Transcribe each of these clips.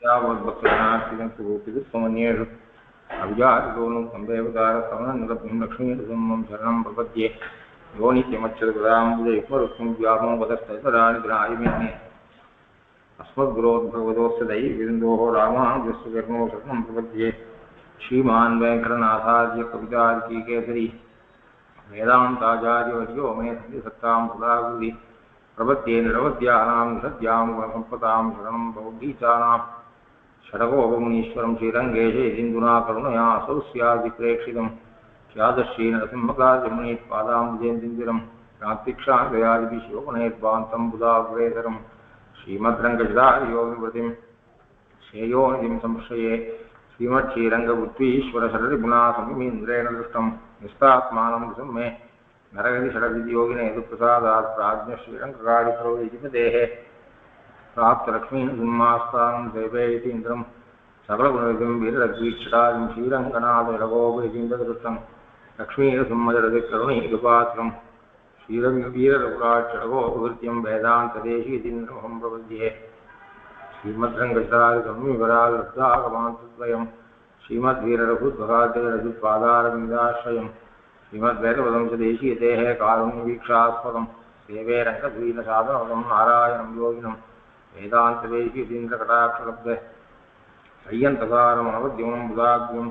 यावद्भक्तजनार्तिनं सुरूपितुत्वमन्येषु अभिजातितोऽनुं संदेवतारसवनं लक्ष्मीनृसिंहं शरणं प्रपद्ये यो नित्यमच्युतपदाम्बुजयुग्मरुक्मं व्यामो वदस्तराणि ग्राह्यमेने अस्मद्गुरोद्भगवतोऽस्य दैविन्दोः रामानुजस्य कर्मो शरणं प्रपद्ये श्रीमान् वेङ्कटनाथार्य कवितार्किकेसरी वेदान्ताचार्यवर्यो मे सत्तां सदागुरि प्रपद्ये निरवद्यानां निषद्यां गुणसम्पदां शरणं भवगीतानां षडगोपमुनीश्वरं श्रीरङ्गेशेन्दुना करुणया सौस्यादिप्रेक्षितं स्यादश्रीनरसिंहकार्यमुनीत्पादाम्बुजेन्दिरं क्रान्तिक्षादयादिभिशोपनेर्वान्तं बुधाग्रेसरं श्रीमद्रङ्गजटायोगिवृतिं श्रेयोनिधिं संश्रये श्रीमच्छ्रीरङ्गबुद्धीश्वरशररिपुनासमीन्द्रेण दृष्टं निस्तात्मानं मे नरगतिषडविद्योगिने यदुप्रसादात् प्राज्ञश्रीरङ्गकारिप्रवैजिपदेः प्राप्तलक्ष्मीनृसिंहास्थानं सेवेतीन्द्रं सकलगुणविधिं वीररघ्वीक्षराजं श्रीरङ्गनाथरघोपैजीन्द्रदृष्टं लक्ष्मीनृसिंहजगतिकरुणैकपात्रं श्रीरङ्गवीररघुराक्षरघोपकृत्यं वेदान्तदेशीतीन्द्रमहं प्रपद्ये श्रीमद्रङ्गचारिसंविवरालब्धागमान्तद्वयं श्रीमद्वीररघुध्वराजरघुपादारविन्दाश्रयं श्रीमद्वेदपदं च देशीयतेः कारुण्यवीक्षास्पदं सेवे रङ्गधुरीनसाधनवदं नारायणं योगिनं वेदान्तदेशीयतीन्द्रकटाक्षलब्धे सय्यन्तसारमनवद्यमं बुधाग्र्यं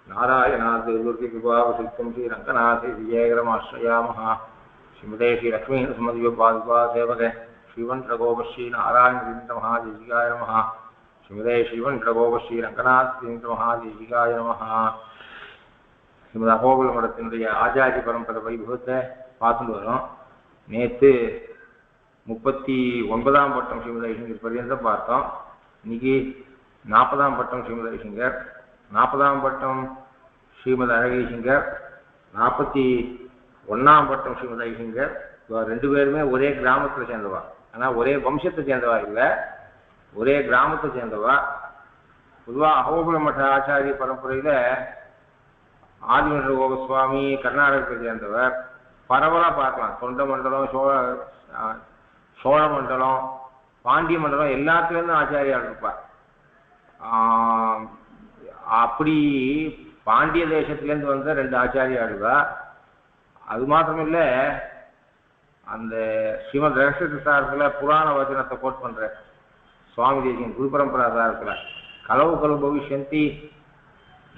नारायणाद्यदुर्गकृपावसिक्तं श्रीरङ्गनाथे विजयकरमाश्रयामः श्रीमते श्रीलक्ष्मीनृसिंहदिव्यपादुकासेवके श्रीवंशगोपश्रीनारायणतीन्द्रमहादेशिकाय नमः श्रीमते श्रीवंशगोपश्रीरङ्गनाथतीन्द्रमहादेशिकाय नमः श्रीमद அகோபில மடத்தினுடைய ஆச்சாரிய பரம்பரை வைபவத்தை பார்த்துட்டு வரோம். நேற்று 39ஆம் பட்டம் ஸ்ரீமத் ஐசிங்கர் பர்யந்தம் பார்த்தோம். இன்னைக்கு 40ஆம் பட்டம் ஸ்ரீமத் ஐசிங்கர், 40ஆம் பட்டம் ஸ்ரீமத் அழகேசிங்கர், 41ஆம் பட்டம் ஸ்ரீமத் ஐசிங்கர். ரெண்டு பேருமே ஒரே கிராமத்தில் சேர்ந்தவா, ஆனால் ஒரே வம்சத்தை சேர்ந்தவா இல்லை, ஒரே கிராமத்தை சேர்ந்தவா. பொதுவாக அகோபில மட ஆச்சாரிய பரம்பரையில் ஆதிவீர கோபசுவாமி கர்நாடகத்தை சேர்ந்தவர். பரவலாக பார்க்கலாம், தொண்ட மண்டலம், சோழ மண்டலம், பாண்டிய மண்டலம் எல்லாத்துலேருந்து ஆச்சாரியால் இருப்பார். அப்படி பாண்டிய தேசத்துலேருந்து வந்த 2 ஆச்சாரியாளுவா. அது மாத்திரமில்லை, அந்த ஸ்ரீமத் ரகசியசாரத்தில் புராண வச்சனத்தை கோட் பண்ணுற சுவாமி தேசிகன் குரு பரம்பரா சாரத்தில் கலவு கலவு பவிஷ்யந்தி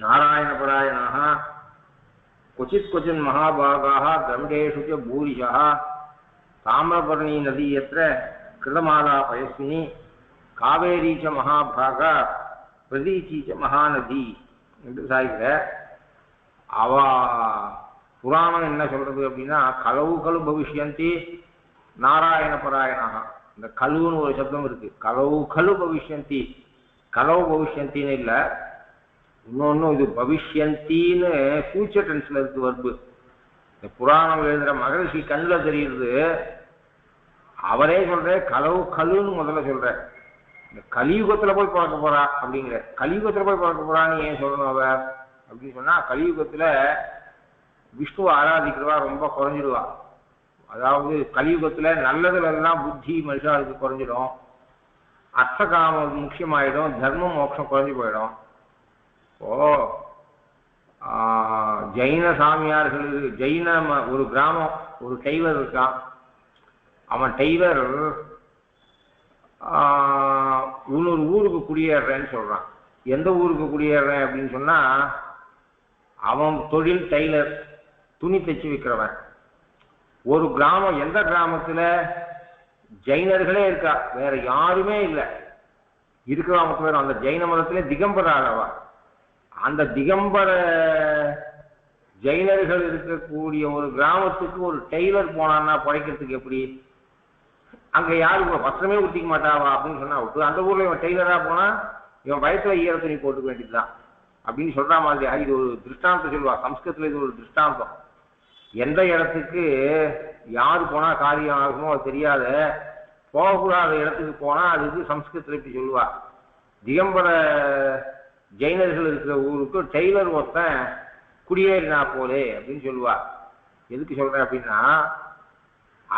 நாராயணபராயணாக क्वचित् क्वचिन् महाभागाः गण्डेषु च भूरिशः ताम्रपर्णी नदी यत्र कृतमाला पयस्विनी कावेरी च महाभागा प्रदीची च महानदी என்று சாய்கிற அவ புராணம் என்ன சொல்றது அப்படின்னா, கலவு கலு பவிஷ்யந்தி நாராயணபராயணாக. இந்த கலுன்னு ஒரு சப்தம் இருக்கு, கலவு கலு பவிஷ்யந்தி. கலவு பவிஷ்யந்தின்னு இல்லை, இன்னொன்று இது பவிஷ்யந்தின்னு ஃபியூச்சர் டென்ஸில் இருக்கு வர்பு. இந்த புராணம் எழுதுகிற மகரிஷி கண்ணில் தெரியுது, அவரே சொல்ற கலவு கலுன்னு முதல்ல சொல்ற. இந்த கலியுகத்தில் போய் பிறக்க போறா அப்படிங்கிற, கலியுகத்தில் போய் பிறக்க போறான்னு ஏன் சொல்லணும் அவ அப்படின்னு சொன்னா, கலியுகத்தில் விஷ்ணுவை ஆராதிக்கிறவா ரொம்ப குறைஞ்சிடுவா. அதாவது கலியுகத்தில் நல்லதுல எல்லாம் புத்தி மனுஷாளுக்கு குறைஞ்சிடும், அர்த்தகாமம் முக்கியமாயிடும், தர்மம் மோட்சம் குறைஞ்சி போயிடும். ஜெயின சாமியார்கள், ஜெயின ஒரு கிராமம், ஒரு டெய்லர் இருக்கான். அவன் டெய்லர் இன்னொரு ஊருக்கு குடியேறேன்னு சொல்றான். எந்த ஊருக்கு குடியேறேன் அப்படின்னு சொன்னா, அவன் தொழில் டெய்லர், துணி தைச்சு விற்கிறவன். ஒரு கிராமம், எந்த கிராமத்துல ஜெயினர்களே இருக்கா, வேற யாருமே இல்லை, இருக்கிறவங்க பேர் அந்த ஜெயின மதத்திலே திகம்பர அளவா. அந்த திகம்பர ஜெயினர்கள் இருக்கக்கூடிய ஒரு கிராமத்துக்கு ஒரு டெய்லர் போனான்னா பழைக்கிறதுக்கு எப்படி? அங்க யாருக்கு வஸ்திரமே ஊற்றிக்க மாட்டாவா அப்படின்னு சொன்னா விட்டு, அந்த ஊர்ல இவன் டெய்லரா போனா இவன் வயசுல ஈர துணி போட்டுக்க வேண்டியதுதான் அப்படின்னு சொல்ற மாதிரி. இது ஒரு திருஷ்டாந்தம் சொல்லுவா சம்ஸ்கிருதத்துல, இது ஒரு திருஷ்டாந்தம். எந்த இடத்துக்கு யாரு போனா காரியம் ஆகுமோ அது தெரியாத, போகக்கூடாத இடத்துக்கு போனா அதுக்கு சம்ஸ்கிருதத்துல இப்படி சொல்லுவா. திகம்பர ஜெயினர்கள் இருக்கிற ஊருக்கு டெய்லர் ஒருத்தன் குடியேறினா போலே அப்படின்னு சொல்லுவா. எதுக்கு சொல்றேன் அப்படின்னா,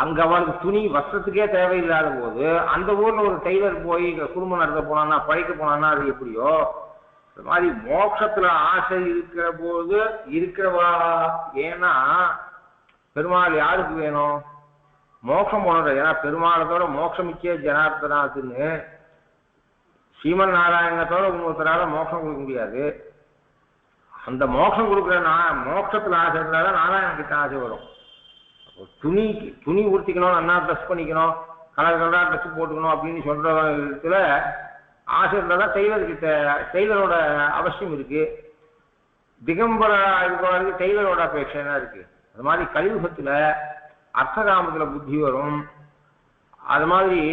அங்க அவனுக்கு துணி வஸ்திரத்துக்கே தேவையில்லாத போது அந்த ஊர்ல ஒரு டெய்லர் போய் குடும்பம் நடத்த போனான்னா பழைக்க போனான்னா அது எப்படியோ இந்த மாதிரி மோட்சத்துல ஆசை இருக்கிற போது இருக்கிறவா. ஏன்னா பெருமாள் யாருக்கு வேணும்? மோட்சம் போனது. ஏன்னா பெருமாளத்தோட மோட்சமிச்சே ஜனார்த்தனாக்குன்னு ஸ்ரீமன் நாராயணத்தோட இன்னொருத்தரால மோட்சம் கொடுக்க முடியாது. அந்த மோட்சம் கொடுக்குற மோட்சத்துல ஆசை இருந்தால்தான் நாராயணன் கிட்ட ஆசை வரும். துணி உடுத்திக்கணும், நல்லா ட்ரெஸ் பண்ணிக்கணும், கலர் கலராக ட்ரெஸ் போட்டுக்கணும் அப்படின்னு சொல்ற விதத்துல ஆசை இருந்தால் தான் டெய்லரோட அவசியம் இருக்கு. திகம்பரா இருக்கிறவங்களுக்கு டெய்லரோட அபேட்சை இருக்கு. அது மாதிரி கலியுகத்துல அர்த்தகாமத்துல புத்தி வரும். அது மாதிரி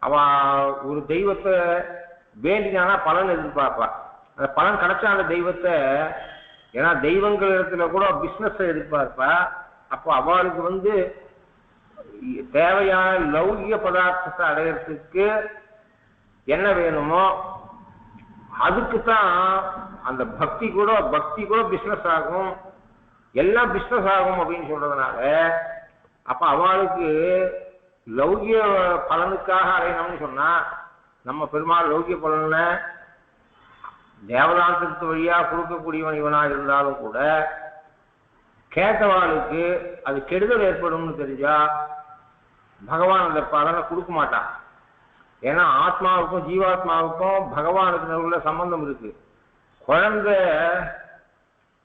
அவ ஒரு தெய்வத்தை வேண்டினானா பலன் எதிர்பார்ப்பா. அந்த பலன் கிடைச்சா அந்த தெய்வத்தை, ஏன்னா தெய்வங்கள் இடத்துல கூட பிஸ்னஸ் எதிர்பார்ப்பா. அப்போ அவளுக்கு தேவையான லௌகிக பதார்த்தத்தை அடையிறதுக்கு என்ன வேணுமோ அதுக்குத்தான் அந்த பக்தி கூட பிஸ்னஸ் ஆகும், எல்லாம் பிஸ்னஸ் ஆகும் அப்படின்னு சொல்றதுனால அப்ப அவளுக்கு லௌகிய பலனுக்காக அடையணும்னு சொன்னா நம்ம பெருமாள் லௌகிய பலனை தேவதாந்தத்து வழியா கொடுக்கக்கூடியவன் இவனா இருந்தாலும் கூட கேட்டவாளுக்கு அது கெடுதல் ஏற்படும்னு தெரிஞ்சா பகவான் அந்த பலனை கொடுக்க மாட்டான். ஏன்னா ஆத்மாவுக்கும் ஜீவாத்மாவுக்கும் பகவானுக்கு உள்ள சம்பந்தம் இருக்கு. குழந்தை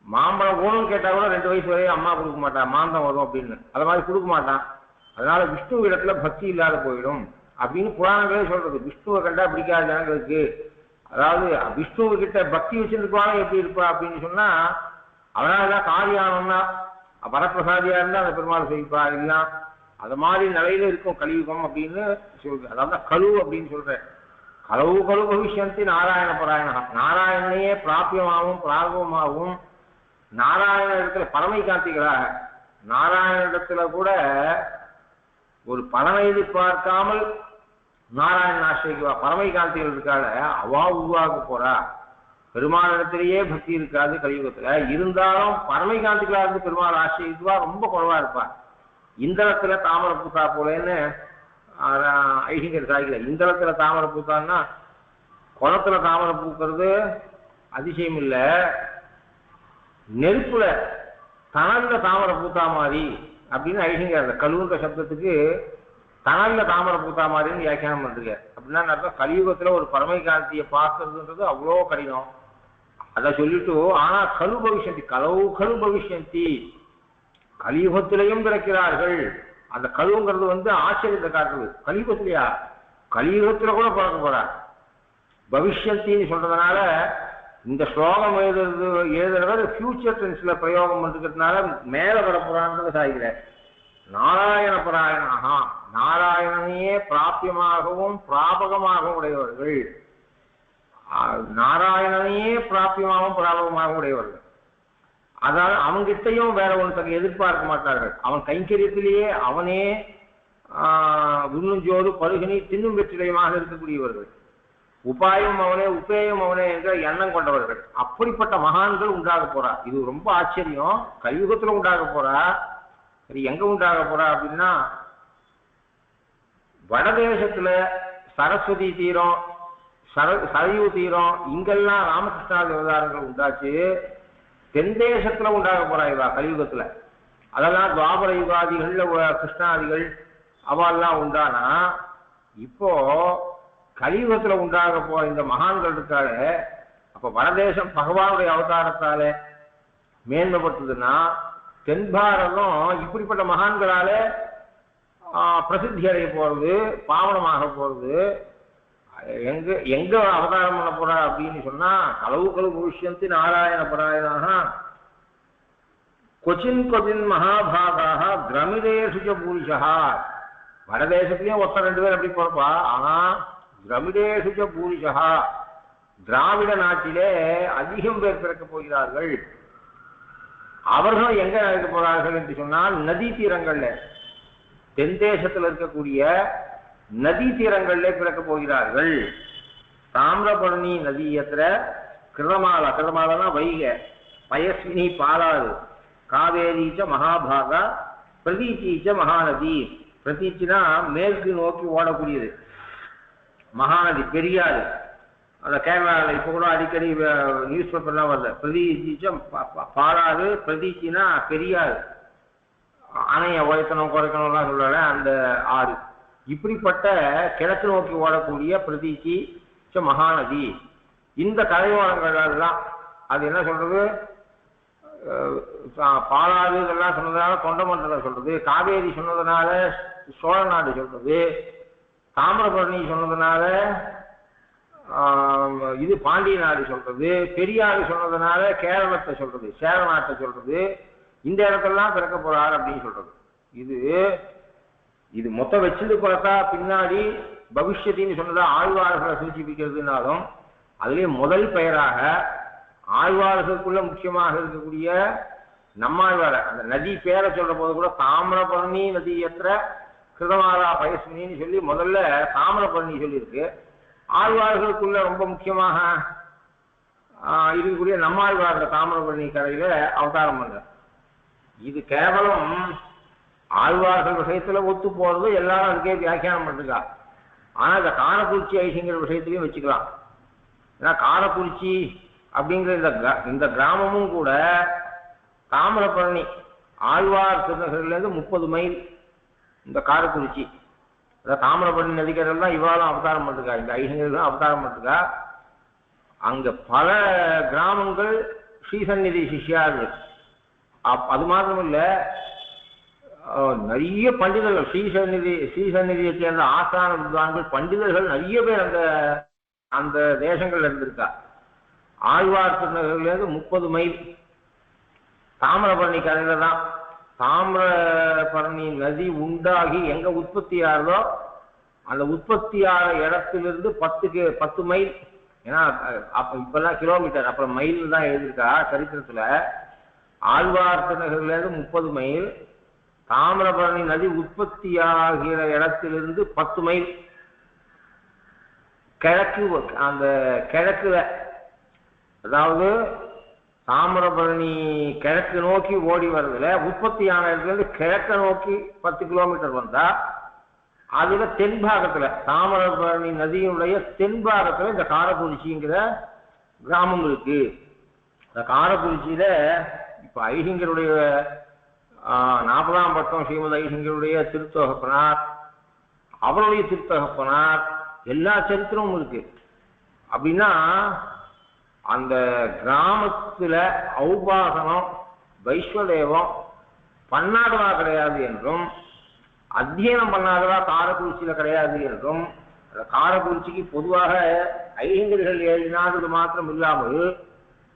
மாம்பழம் வேணும்னு கேட்டா கூட 2 வயசு வரையும் அம்மா கொடுக்க மாட்டான், மாந்தம் வரும் அப்படின்னு. அது மாதிரி கொடுக்க மாட்டான். அதனால விஷ்ணு இடத்துல பக்தி இல்லாத போயிடும் அப்படின்னு புராணங்களே சொல்றது. விஷ்ணுவை கண்டா பிடிக்காத ஜனங்களுக்கு, அதாவது விஷ்ணுவ கிட்ட பக்தி வச்சிருப்பாங்க எப்படி இருப்பா அப்படின்னு சொன்னா அவனாலதான் காரியானம்னா வரப்பிரசாதியா இருந்தா அந்த பெருமாள் செய்ப்பா எல்லாம். அது மாதிரி நிலையில இருக்கும் கலியுகம் அப்படின்னு சொல்றேன். அதாவது கலு அப்படின்னு சொல்றேன். கலவு பவிஷ்யந்தி நாராயண பராயணா. நாராயணனையே பிராபியமாகவும் பிராபகமாகவும் நாராயண இடத்துல பரமை காந்திகளாக நாராயண இடத்துல கூட ஒரு பலனை எதிர்பார்க்காமல் நாராயணன் ஆசிரியவா பரமை காந்திகள் இருக்கால அவா உருவாக்க போறா. பெருமாள் இடத்திலேயே பக்தி இருக்காது கலியுகத்துல. இருந்தாலும் பரமை காந்திகளா இருந்து பெருமாள் ஆசிரியவா ரொம்ப குறைவா இருப்பா. இந்தளத்துல தாமரை பூத்தா போலேன்னு ஐசிங்கர் சாய்க்கிற. இந்தளத்துல தாமரை பூத்தான்னா குளத்துல தாமரை பூக்கிறது அதிசயம் இல்லை. நெருப்புல தணல்ல தாமரை பூத்தா மாதிரி அப்படின்னு ஐசிங்கர் அந்த கழுவுன்ற சப்தத்துக்கு தணல்ல தாமரை பூத்தா மாதிரின்னு வியாக்கியானம் பண்றீங்க. அப்படின்னா அர்த்தம் கலியுகத்துல ஒரு பரமை காந்தியை பார்க்கறதுன்றது அவ்வளோ கடினம். அதை சொல்லிட்டு ஆனா கலு பவிஷ்யந்தி கலு பவிஷ்யந்தி கலியுகத்திலையும் பிறக்கிறார்கள். அந்த கழுவுங்கிறது ஆச்சரியத்தை காட்டுறது. கலியுகத்திலையா? கலியுகத்துல கூட பிறக்க போறா. பவிஷ்யத்தின்னு சொல்றதுனால இந்த ஸ்லோகம் எழுதுறவர் ஃபியூச்சர் டென்ஸ்ல பிரயோகம் பண்ணிருக்கிறதுனால மேல வரப்போறான்றது சாய்கிற. நாராயண பராயணாக நாராயணனையே பிராபியமாகவும் பிராபகமாகவும் உடையவர்கள். நாராயணனையே பிராபியமாகவும் பிராபகமாகவும் உடையவர்கள். அதனால அவங்கிட்டையும் வேற ஒன்று எதிர்பார்க்க மாட்டார்கள். அவன் கைங்கரியத்திலேயே அவனே விண்ணுஞ்சோறு பருகினி தின்னும் வெற்றிலையுமாக இருக்கக்கூடியவர்கள். உபாயம் அவனே உபேயம் அவனே என்ற எண்ணம் கொண்டவர்கள். அப்படிப்பட்ட மகான்கள் உண்டாக போறா. இது ரொம்ப ஆச்சரியம். கலியுகத்துல உண்டாக போறா. சரி, எங்க உண்டாக போறா அப்படின்னா வடதேசத்துல சரஸ்வதி தீரம் சரையு தீரம் இங்கெல்லாம் ராமகிருஷ்ணாதி அவதாரங்கள் உண்டாச்சு. தென் தேசத்துல உண்டாக போறா இவா கலியுகத்துல. அதெல்லாம் துவாபர யுகாதிகள்ல கிருஷ்ணாதிகள் அவெல்லாம் உண்டானா இப்போ கலியுகத்துல உண்டாக போற இந்த மகான்கள் இருக்கால. அப்ப வடதேசம் பகவானுடைய அவதாரத்தால மேன்மைப்பட்டதுன்னா தென் பாரதம் இப்படிப்பட்ட மகான்களால பிரசித்தி அடைய போறது, பாவனமாக போறது. எங்க அவதாரம் பண்ண போறா அப்படின்னு சொன்னா கலவு பவிஷ்யந்தி நாராயண பராயணாக கொச்சின் மகாபாகாக திரமிடேஷு பூரிஷா. வடதேசத்திலேயே 1-2 பேர் அப்படி போறப்பா. ஆனா திரமிடேஷு பூரிஷா திராவிட நாட்டிலே அதிகம் பேர் பிறக்க போகிறார்கள். அவர்களும் எங்க நடக்க போறார்கள் என்று சொன்னால் நதி தீரங்கள்ல, தென் தேசத்தில் இருக்கக்கூடிய நதி தீரங்களிலே பிறக்க போகிறார்கள். தாமிரபரணி நதியத்துல கிருதமாலா வைகை, பயஸ்வினி பாலாறு, காவேரீச்ச மகாபாகா, பிரதீச்சீச்ச மகாநதி. பிரதீச்சினா மேற்கு நோக்கி ஓடக்கூடியது. மகாநதி பெரியாறு. அந்த கேரளாவில் இப்போ கூட அடிக்கடி நியூஸ் பேப்பர்லாம் வருது. பிரதீச்சம் பாலாறு, பிரதீச்சினா பெரியாறு. அணையை உயர்த்தணும் குறைக்கணும்லாம் சொல்லல அந்த ஆறு. இப்படிப்பட்ட கிழக்கு நோக்கி ஓடக்கூடிய பிரதீச்சி மகாநதி. இந்த கரையோரங்கள் தான் அது என்ன சொல்றது, பாலாறு இதெல்லாம் சொன்னதுனால தொண்டமண்டலம் சொல்றது, காவேரி சொன்னதுனால சோழ நாடு சொல்றது, தாமிரபரணி சொன்னதுனால இது பாண்டிய நாடு சொல்றது, பெரியாறு சொன்னதுனால கேரளத்தை சொல்றது, சேர நாட்டை சொல்றது, இந்த இடத்தெல்லாம் பிறக்க போறார் அப்படின்னு சொல்றது. இது மொத்தம் வச்சது பார்த்தா பின்னாடி பவிஷ்யத்தின்னு சொன்னதா ஆழ்வார்களை சூச்சிப்பிக்கிறதுனாலும் அதுலேயே முதல் பெயராக ஆழ்வார்களுக்குள்ள முக்கியமாக இருக்கக்கூடிய நம்மாழ்வார அந்த நதி பேரை சொல்ற போது கூட தாமிரபரணி நதி எத்திர கிருதமாரா பயஸ்மின்னு சொல்லி முதல்ல தாமிரபரணி சொல்லியிருக்கு. ஆழ்வார்களுக்குள்ள ரொம்ப முக்கியமாக இருக்கக்கூடிய நம்மாழ்வார தாமிரபரணி கரையில அவதாரம் பண்ற. இது கேவலம் ஆழ்வார்கள் விஷயத்துல ஒத்து போறது, எல்லாரும் அதுக்கே வியாக்கியானம் பண்ணிருக்கா. ஆனா இந்த காரக்குறிச்சி ஐசிங்கிற விஷயத்திலையும் வச்சுக்கலாம். ஏன்னா காரக்குறிச்சி அப்படிங்கிற இந்த கிராமமும் கூட தாமிரபரணி ஆழ்வார் திருநகரிலேருந்து 30 மைல் இந்த காரக்குறிச்சி. அதாவது தாமிரபரணி நதிக்கரையில் தான் இவாளும் அவதாரம் பண்ணிருக்கா, இந்த ஐசிங்கர்களும் அவதாரம் பண்ணிருக்கா. அங்க பல கிராமங்கள் ஸ்ரீசந்நிதி சிஷ்யார்கள். அது மாத்திரம் இல்லை, நிறைய பண்டிதர்கள் ஸ்ரீசந்நிதியை சேர்ந்த ஆஸ்தான வித்வான்கள் பண்டிதர்கள் நிறைய பேர் அந்த தேசங்கள்ல இருந்திருக்கா. ஆழ்வார் திருநகர்லேருந்து 30 மைல் தாமிரபரணி கரையில தான். தாமிரபரணி நதி உண்டாகி எங்க உற்பத்தி ஆகுதோ அந்த உற்பத்தியான இடத்திலிருந்து 10 மைல். ஏன்னா இப்பெல்லாம் கிலோமீட்டர், அப்புறம் மைல் தான் எழுதியிருக்கா சரித்திரத்துல. ஆழ்வார் திருநகர்லேருந்து 30 மைல், தாமிரபரணி நதி உற்பத்தி ஆகிற இடத்திலிருந்து 10 மைல் கிழக்கு. அந்த கிழக்குல, அதாவது தாமிரபரணி கிழக்கு நோக்கி ஓடி வர்றதுல உற்பத்தியான இடத்துல கிழக்க நோக்கி 10 கிலோமீட்டர் வந்தா அதுல தென்பாகத்துல தாமிரபரணி நதியினுடைய தென்பாகத்துல இந்த காரக்குறிச்சிங்கிற கிராமம் இருக்கு. இந்த காரக்குறிச்சியில இப்ப ஐசிங்கருடைய 40ஆம் பட்டம் ஸ்ரீமத் ஐசிங்கருடைய திருத்தொகப்பனார், அவருடைய திருத்தொகப்பனார் எல்லா சரித்திரமும் இருக்கு. அப்படின்னா அந்த கிராமத்துல ஔபாசனம் வைஸ்வதேவம் பண்ணாதவா கிடையாது என்றும், அத்தியனம் பண்ணாதவா காரக்குறிச்சியில கிடையாது என்றும், காரக்குறிச்சிக்கு பொதுவாக ஐங்கர்கள் எழுதினாது மாத்திரம் இல்லாமல்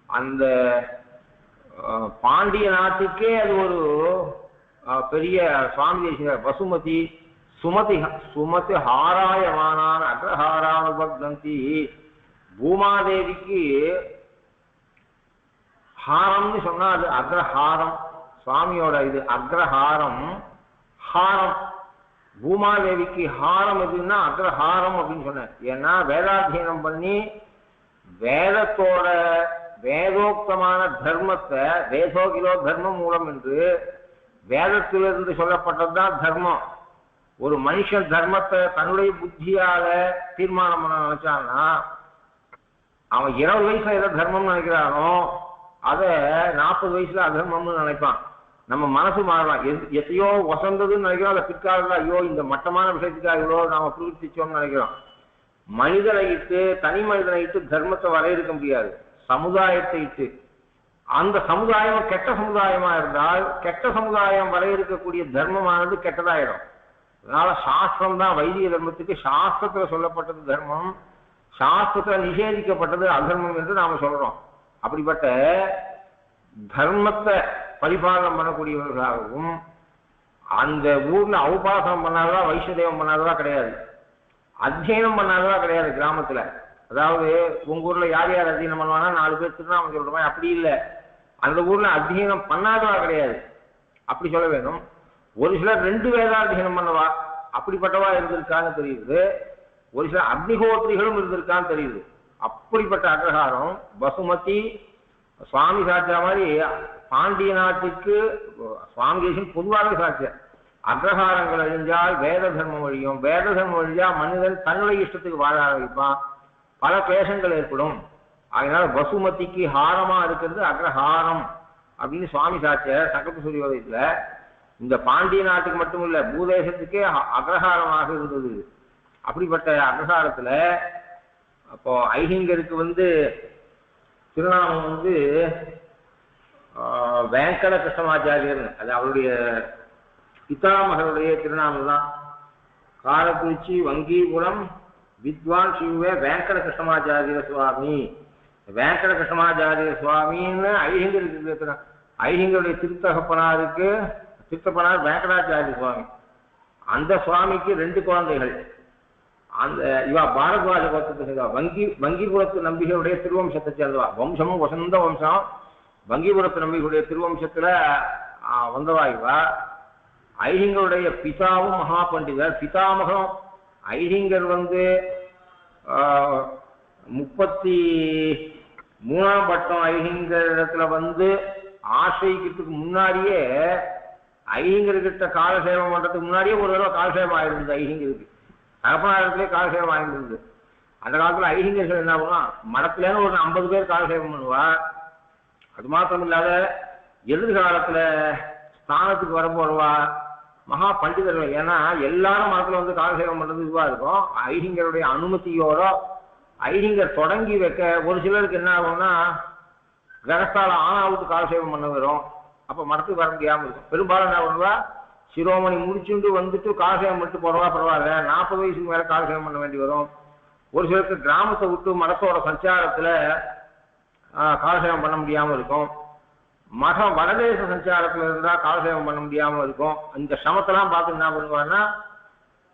அந்த பாண்டிய நாட்டுக்கே அது ஒரு பெரிய சுவாமி தேசிகர் வசுமதி சுமதி ஹாராயமானான் அக்ரஹாரானுபக்னந்தி. பூமாதேவிக்கு ஹாரம்னு சொன்னா அது அக்ரஹாரம், சுவாமியோட இது அக்ரஹாரம் ஹாரம். பூமாதேவிக்கு ஹாரம் எதுன்னா அக்ரஹாரம் அப்படின்னு சொன்னேன். ஏன்னா வேதாத்தியனம் பண்ணி வேதத்தோட வேதோக்தமான தர்மத்தை, வேதோகிலோ தர்ம மூலம் என்று வேதத்திலிருந்து சொல்லப்பட்டதுதான் தர்மம். ஒரு மனுஷன் தர்மத்தை தன்னுடைய புத்தியால தீர்மானம் பண்ண நினைச்சான்னா அவன் 20 வயசுல எதை தர்மம்னு நினைக்கிறானோ அதை 40 வயசுல அதர்மம்னு நினைப்பான். நம்ம மனசு மாறலாம். எத்தையோ வசந்ததுன்னு நினைக்கிறோம், அதை பிற்காலத்தில் ஐயோ இந்த மட்டமான விஷயத்துக்காக இவ்வளோ நாம புதுப்பிச்சோம்னு நினைக்கிறோம். மனிதனை இட்டு, தனி மனிதனை இட்டு தர்மத்தை வரையறுக்க முடியாது. சமுதாயத்தை இட்டு, அந்த சமுதாயம் கெட்ட சமுதாயமா இருந்தால் கெட்ட சமுதாயம் வரையறுக்கக்கூடிய தர்மமானது கெட்டதாயிடும். அதனால சாஸ்திரம் தான் வைதிக தர்மத்துக்கு சாஸ்திரத்துல சொல்லப்பட்டது தர்மம், சாஸ்திரத்துல நிஷேதிக்கப்பட்டது அதர்மம் என்று நாம சொல்றோம். அப்படிப்பட்ட தர்மத்தை பரிபாலனம் பண்ணக்கூடியவர்களாகவும் அந்த ஊர்ல ஔபாசனம் பண்ணாததா வைஷ்ணதேவம் பண்ணாததா கிடையாது, அத்தியனம் பண்ணாததா கிடையாது. கிராமத்துல அதாவது உங்க ஊர்ல யார் யார் அத்தியனம் பண்ணுவாங்கன்னா 4 பேர் திருநாமம் சொல்ற மாதிரி அப்படி இல்லை. அந்த ஊர்ல அத்தியனம் பண்ணாதவா கிடையாது, அப்படி சொல்ல வேணும். ஒரு சிலர் 2 வேதாத்தியனம் பண்ணவா அப்படிப்பட்டவா இருந்திருக்கான்னு தெரியுது. ஒரு சில அக்னிஹோத்ரிகளும் இருந்திருக்கான்னு தெரியுது. அப்படிப்பட்ட அக்ரஹாரம் வசுமதி சுவாமி சாட்சியா மாதிரி பாண்டிய நாட்டுக்கு சுவாமி தேசம் பொதுவாகவே சாட்சியா அக்ரஹாரங்கள் அழிஞ்சால் வேத தர்மம் அழியும். வேத தர்மம் அழிஞ்சா மனிதன் தன்னுடைய இஷ்டத்துக்கு வாழ ஆரம்பிப்பான், பல பேஷங்கள் ஏற்படும். அதனால வசுமதிக்கு ஹாரமா இருக்கிறது அக்ரஹாரம் அப்படின்னு சுவாமி சாட்சியார் சங்கல்ப சூரியோதயத்துல இந்த பாண்டிய நாட்டுக்கு மட்டும் இல்ல பூதேசத்துக்கே அக்ரஹாரமாக இருந்தது. அப்படிப்பட்ட அக்ரஹாரத்துல அப்போ ஐஹிங்கருக்கு திருநாமம் வேங்கட கிருஷ்ணமாச்சாரியர், அது அவருடைய பிதாமகருடைய திருநாமம் தான். காரக்குறிச்சி வங்கீபுரம் வித்வான் சிவ வேங்கட கிருஷ்ணமாச்சாரிய சுவாமி. வேங்கட கிருஷ்ணமாச்சாரிய சுவாமின்னு ஐஹிங்கருக்கு ஐஹிங்கருடைய திருத்தப்பனார் வேங்கடாச்சாரிய சுவாமி. அந்த சுவாமிக்கு 2 குழந்தைகள். அந்த இவா பாரத்வாஜ கோத்திரத்தை சேர்ந்தவா, வங்கிபுரத்து நம்பிகளுடைய திருவம்சத்தை சேர்ந்தவா. வம்சமும் வசந்த வம்சம். வங்கிபுரத்து நம்பிகளுடைய திருவம்சத்துல வந்தவா இவா. ஐஹிங்கருடைய பிதாவும் மகா பண்டிதர். பிதாமகம் ஐஹிங்கர் 33ஆம் பட்டம் ஐஹிங்கர் இடத்துல ஆசிரியக்கிறதுக்கு முன்னாடியே ஐஹிங்கர்கிட்ட காலசேவம் பண்றதுக்கு முன்னாடியே ஒரு தடவை காலசேவம் ஆயிருந்தது ஐஹிங்கருக்கு. தகப்பனாரத்திலே காலசேவம் ஆயிருந்தது. அந்த காலத்துல ஐஹிங்கர்கள் என்ன பண்ணுவா, மடத்துலேன்னு ஒரு 50 பேர் காலசேவம் பண்ணுவா. அது மாத்திரம் இல்லாத எதிர்காலத்துல ஸ்தானத்துக்கு வரப்போறவா மகா பண்டிதர்கள். ஏன்னா எல்லாரும் மதத்துல காலசேவம் பண்றது இதுவா இருக்கும். ஐஹிங்கருடைய அனுமதியோட ஐஹிங்கர் தொடங்கி வைக்க ஒரு சிலருக்கு என்ன ஆகும்னா கிரகஸ்தால ஆனாவுக்கு காலசேவம் பண்ண வரும். அப்ப மடத்துக்கு வர முடியாம இருக்கும். பெரும்பாலும் என்ன பண்ணுவா, சிரோமணி முடிச்சுட்டு காலசேவம் பண்ணிட்டு போறவா பரவாயில்ல, 40 வயசுக்கு மேல காலசேவம் பண்ண வேண்டி வரும். ஒரு சிலருக்கு கிராமத்தை விட்டு மடத்தோட சஞ்சாரத்துல காலசேவம் பண்ண முடியாம இருக்கும். மகம் வடதேச சஞ்சாரத்துல இருந்தா காலசேவம் பண்ண முடியாம இருக்கும். இந்த சிரமத்தெல்லாம் பார்த்து என்ன பண்ணுவான்னா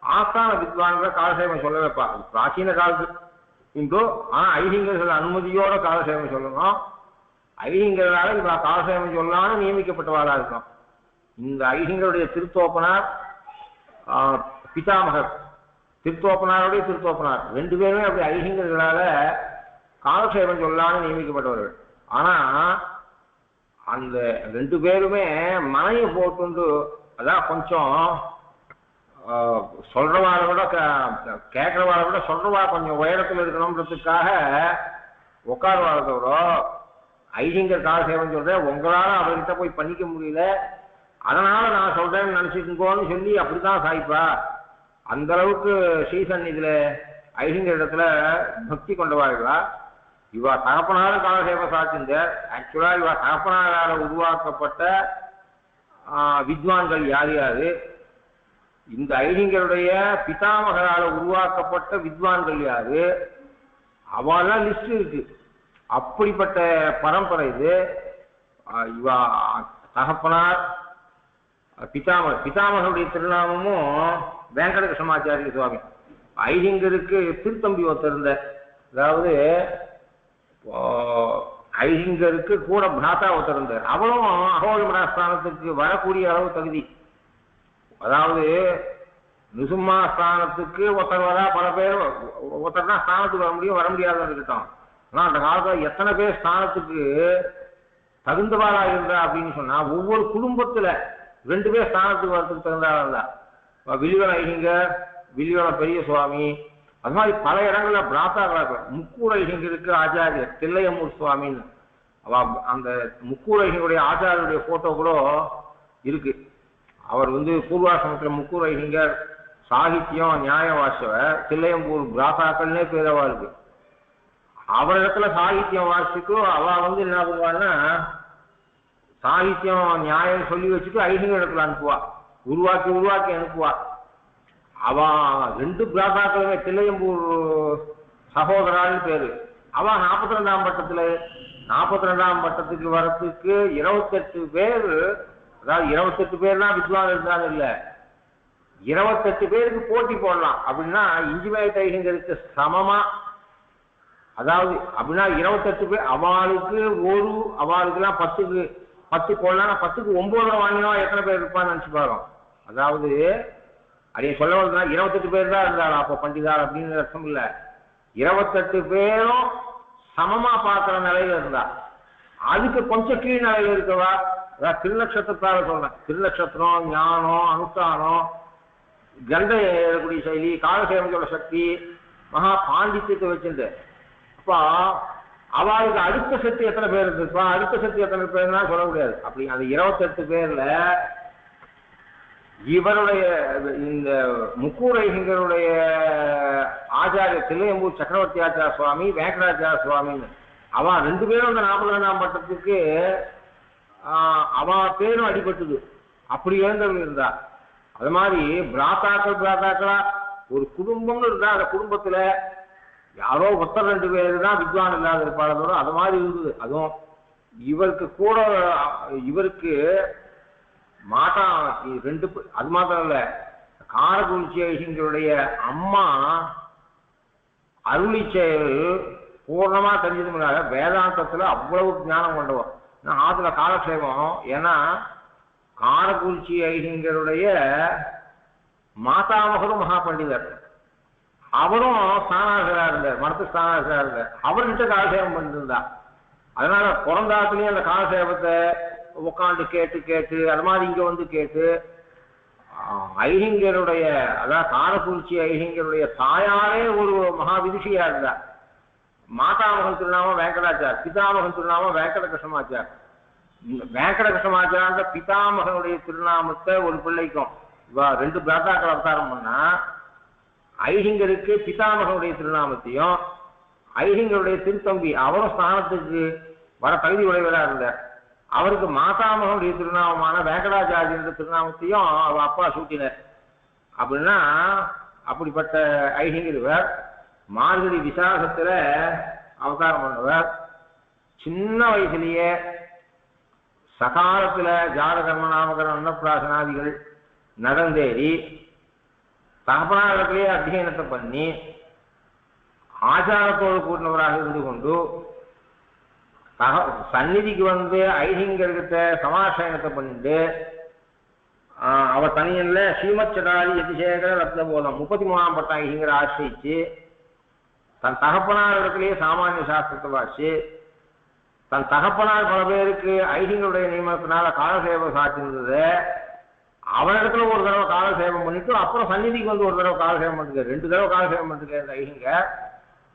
ஆஸ்தான வித்வான்களை காலசேவம் சொல்ல வைப்பா. பிராச்சீன காலத்து இன்றோ ஆனா ஐஹிங்கர்கள் அனுமதியோட காலசேவம் சொல்லணும். ஐஹிங்கர்களால இவ காலசேவம் சொல்லான்னு நியமிக்கப்பட்டவாளா இருக்கும். இந்த ஐஹிங்கருடைய திருத்தோப்பனார் பிதாமகர், திருத்தோப்பனாருடைய திருத்தோப்பனார் 2 பேருமே அப்படி ஐஹிங்கர்களால காலசேவம் சொல்லான்னு நியமிக்கப்பட்டவர்கள். ஆனா அந்த 2 பேருமே மனையை போட்டு அதான் கொஞ்சம் சொல்றவாளை விட கேட்கறவாளை விட சொல்றவா கொஞ்சம் உயரத்தில் இருக்கணும்ன்றதுக்காக உட்காருவாளை தவிர ஐஹிங்கர் காலசேவம் சொல்றேன் உங்களால அவர்கிட்ட போய் பண்ணிக்க முடியல, அதனால நான் சொல்றேன்னு நினைச்சுக்கோன்னு சொல்லி அப்படித்தான் சாய்ப்பா. அந்த அளவுக்கு ஸ்ரீசந்நிதியில ஐஹிங்கர் இடத்துல பக்தி கொண்டவாழ்வா. இவா தகப்பனார காலசேவ சாட்சிந்த ஆக்சுவலா இவா தகப்பனாரால உருவாக்கப்பட்ட வித்வான்கள் யார் யாரு, இந்த ஐஹிங்கருடைய பிதாமகரால உருவாக்கப்பட்ட வித்வான்கள் யாரு, அவெல்லாம் லிஸ்ட் இருக்கு. அப்படிப்பட்ட பரம்பரை இது. இவா தகப்பனார் பிதாமகருடைய திருநாமமும் வேங்கட கிருஷ்ணமாச்சாரிய சுவாமி. ஐஹிங்கருக்கு திருத்தம்பி ஒருத்தர் இருந்த, அதாவது ஐஹிங்கருக்கு கூட பிராத்தா ஒருத்தர் இருந்தார். அவளும் அகோபிமடாஸ்தானத்துக்கு வரக்கூடிய அளவு தகுதி. அதாவது நிசும்மா ஸ்தானத்துக்கு ஒருத்தர் வரா, பல பேர் ஒருத்தர் தான் ஸ்தானத்துக்கு வர முடியும், வர முடியாதுன்னு இருக்கட்டும். ஆனால் அந்த காலத்தில் எத்தனை பேர் ஸ்தானத்துக்கு தகுந்தவாளா இருந்தா அப்படின்னு சொன்னா ஒவ்வொரு குடும்பத்துல 2 பேர் ஸ்தானத்துக்கு வரத்துக்கு தகுந்தவாளா இருந்தா. வில்லிவன ஐஹிங்கர், வில்லிவன பெரிய சுவாமி, அது மாதிரி பல இடங்கள்ல பிராத்தாக்களாக. முக்கூர் ஐஹிங்கருக்கு ஆச்சாரியர் தில்லையம்மூர் சுவாமின்னு அந்த முக்கூர் ஐஹிங்கருடைய ஆச்சாரியருடைய போட்டோ கூட இருக்கு. அவர் பூர்வாசிரமத்தில் முக்கூர் ஐஹிங்கர் சாகித்யம் நியாய வாசவர், தில்லையம்பூர் பிராத்தாக்கள்னே பேரவா இருக்கு. அவரிடத்துல சாகித்யம் வாசிக்கும் அவ என்ன பண்ணுவான்னா சாகித்யம் நியாயம் சொல்லி வச்சுட்டு ஐஹிங்கர் இடத்துல அனுப்புவா, உருவாக்கி அனுப்புவா. அவ 2 பிராத்தாக்களுமே தில்லையம்பூர் சகோதரான்னு பேரு. அவ 42ஆம் பட்டத்துல 42ஆம் பட்டத்துக்கு வரத்துக்கு 28 பேர், அதாவது 28 பேர்னா வித்வான் இருந்தாலும் இல்ல, 28 பேருக்கு போட்டி போடலாம். அப்படின்னா இன்ஜினியர் ஐஹிங்கருக்கு சமமா, அதாவது அப்படின்னா 28 பேர் அவளுக்கு அவளுக்குலாம் 10 போடலாம். 10க்கு 9 வாங்கினா எத்தனை பேர் இருப்பான்னு நினைச்சு பாருங்க. அதாவது அப்படியே சொல்ல வருதுன்னா 28 பேர் தான் இருந்தாலும் அப்போ பண்டிதார் அப்படின்னு அர்த்தம் இல்லை. 28 பேரும் சமமா பார்க்குற நிலையில இருந்தா, அதுக்கு கொஞ்சம் கீழ் நிலையில இருக்கவா அதாவது திருநட்சத்திரத்தால சொல்றேன். திருநட்சத்திரம், ஞானம், அனுஷ்டானம், கண்டை ஏறக்கூடிய செயலி, காலசேவனோட சக்தி, மகா பாண்டித்யத்தை வச்சிருந்து. அப்போ அவளுக்கு அடுத்த சக்தி எத்தனை பேர் இருந்திருப்பா, அடுத்த சக்தி எத்தனை பேர்னா சொல்ல முடியாது. அப்படி அந்த 28 பேர்ல இவருடைய இந்த முக்கூரைகளுடைய ஆச்சாரிய தில்லையம்பூர் சக்கரவர்த்தி ஆச்சார சுவாமி, வேங்கடாச்சார சுவாமின்னு அவன் 2 பேரும் அந்த 42ஆம் பட்டத்துக்கு அவன் பேரும் அடிபட்டுது. அப்படி இழந்தவங்க இருந்தா. அது மாதிரி பிராத்தாக்களா ஒரு குடும்பம்னு இருந்தா அந்த குடும்பத்துல யாரோ 2 பேர் தான் வித்வான் இல்லாத இருப்பாளோ அது மாதிரி இருந்தது. அதுவும் இவருக்கு கூட இவருக்கு மாதா 2 அது மாத்திரம் இல்ல, காரகுறிச்சியர்களுடைய அம்மா அருளி செயல் பூர்ணமா தெரிஞ்சதுனால வேதாந்தத்துல அவ்வளவு ஞானம் கொண்டவர். ஆத்துல காலக்ஷேபம். ஏன்னா காரகுறிச்சி ஐயங்களுடைய மாதாமகரும் மகா பண்டிதர், அவரும் ஸ்தானாசரா இருந்தார், மடத்து ஸ்தானாசரா இருந்தார். அவர்கிட்ட காலசேபம் பண்ணிருந்தா. அதனால பிறந்தாத்துலயும் அந்த காலசேபத்தை உட்காந்து கேட்டு அது மாதிரி இங்க வந்து கேட்டு ஐஹிங்கருடைய, அதாவது காரகுறிச்சி ஐஹிங்கருடைய தாயாரே ஒரு மகா விதுஷியா இருந்தார். மாதாமகன் திருநாமம் வெங்கடாச்சார், பிதாமகன் திருநாமம் வெங்கட கிருஷ்ணமாச்சார். வெங்கட கிருஷ்ணமாச்சார்ன்ற பிதாமகனுடைய திருநாமத்தை ஒரு பிள்ளைக்கும் 2 பிராத்தாக்கள் அவதாரம் பண்ணா ஐஹிங்கருக்கு பிதாமகனுடைய திருநாமத்தையும், ஐஹிங்கருடைய திருத்தம்பி அவரும் ஸ்தானத்துக்கு வர தகுதி உடையவரா இருந்தார். அவருக்கு மாதாமகனுடைய திருநாமமான வேங்கடாச்சாரிய திருநாமத்தையும் அவ அப்பா சூட்டினர். அப்படின்னா அப்படிப்பட்ட ஐஹிங்கர் மார்கழி விசாகத்துல அவதாரம் பண்ணவர். சின்ன வயசுலயே சகாலத்துல ஜாதகர்ம நாமகரம் அன்னப்பிராசனாதிகள் நடந்தேறி தகப்பனாரிடத்திலேயே அத்தியனத்தை பண்ணி ஆச்சாரத்தோடு கூட்டினவராக இருந்து கொண்டு சந்நிதிக்கு வந்து ஐஹிங்கர்கிட்ட சமாசயனத்தை பண்ணிட்டு அவர் தனியன்ல ஸ்ரீமத் சடாரி யதிசேகர ரத்ன போதம் 33ஆம் பட்டம் ஐஹிங்கரை ஆசிரிச்சு தன் தகப்பனார் இடத்திலேயே சாமானிய சாஸ்திரத்தை வாசி தன் தகப்பனார் பல பேருக்கு ஐஹிங்களுடைய நியமனத்தினால காலசேவம் சாத்திருந்தது. அவனிடத்துல ஒரு தடவை காலசேவம் பண்ணிட்டு அப்புறம் சந்நிதிக்கு வந்து ஒரு தடவை காலசேவம் பண்ணிருக்காரு. 2 தடவை காலசேவம் பண்ணிருக்காரு இந்த ஐஹிங்கர்.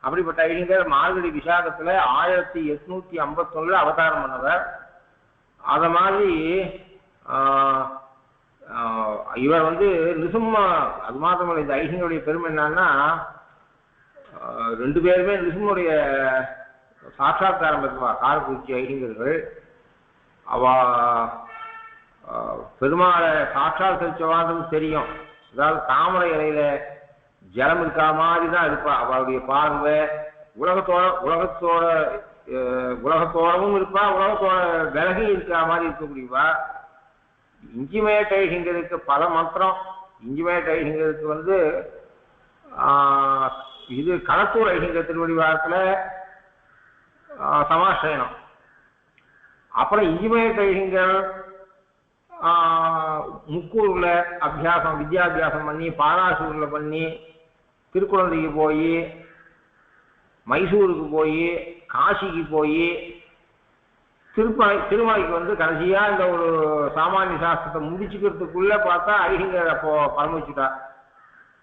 அப்படிப்பட்ட ஐஹிங்கர் மார்கழி விசாகத்துல 1851 அவதாரம் பண்ணவர். அத மாதிரி இவர் வந்து நிருசிம்ம, அது மாத்திரமல்ல, இந்த ஐஹிங்களுடைய பெருமை என்னன்னா 2 பேருமே நிருசிம்முடைய சாட்சாத்காரம் பெறுவா. காரகுறிச்சி ஐஹிங்கர்கள் அவ பெருமாளை சாட்சாத் தெரிச்சவான்னு தெரியும். அதாவது தாமரை இலையில ஜலம் இருக்கா மாதிரி தான் இருப்பா. அவளுடைய பார்வை உலகத்தோடவும் இருப்பா, உலகத்தோட விலகி இருக்கிற மாதிரி இருக்கக்கூடியவா. இஞ்சிமேட் ஐஹிங்கருக்கு பல மந்திரம். இஞ்சிமேட் ஐஹிங்கருக்கு வந்து இது களத்தூர் ஐஹிங்கர் திருவடிவாரத்துல சமாசயனம். அப்புறம் இஞ்சிமேட் ஐஹிங்கர் முக்கூர்ல அபியாசம், வித்யாபியாசம் பண்ணி பாராசூர்ல பண்ணி திருக்குழந்தைக்கு போய் மைசூருக்கு போய் காசிக்கு போய் திருமலைக்கு வந்து கடைசியா இந்த ஒரு சாமானிய சாஸ்திரத்தை முடிச்சுக்கிறதுக்குள்ள பார்த்தா ஐஹிங்கர் அப்போ பரமிச்சுட்டா.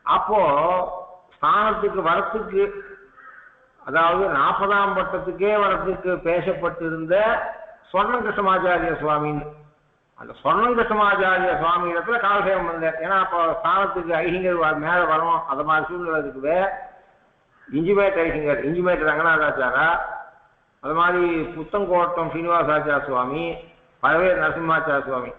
அப்போ ஸ்தானத்துக்கு வரத்துக்கு, அதாவது 40ஆம் பட்டத்துக்கே வரத்துக்கு பேசப்பட்டிருந்த சொர்ணம் கிருஷ்ணமாச்சாரிய சுவாமின்னு, அந்த சொர்ணம் கிருஷ்ணமாச்சாரிய சுவாமி இடத்துல காலசேவம் வந்தார். ஏன்னா அப்போ ஸ்தானத்துக்கு ஐஹிங்கர் மேலே வரும், அது மாதிரி சூழ்நிலை இருக்குது. இஞ்சிமேட் ஐஹிங்கர், இஞ்சிமேட் ரங்கநாதாச்சாரா, அது மாதிரி புத்தங்கோட்டம் ஸ்ரீனிவாசாச்சார சுவாமி, பழவேர் நரசிம்மாச்சார சுவாமி,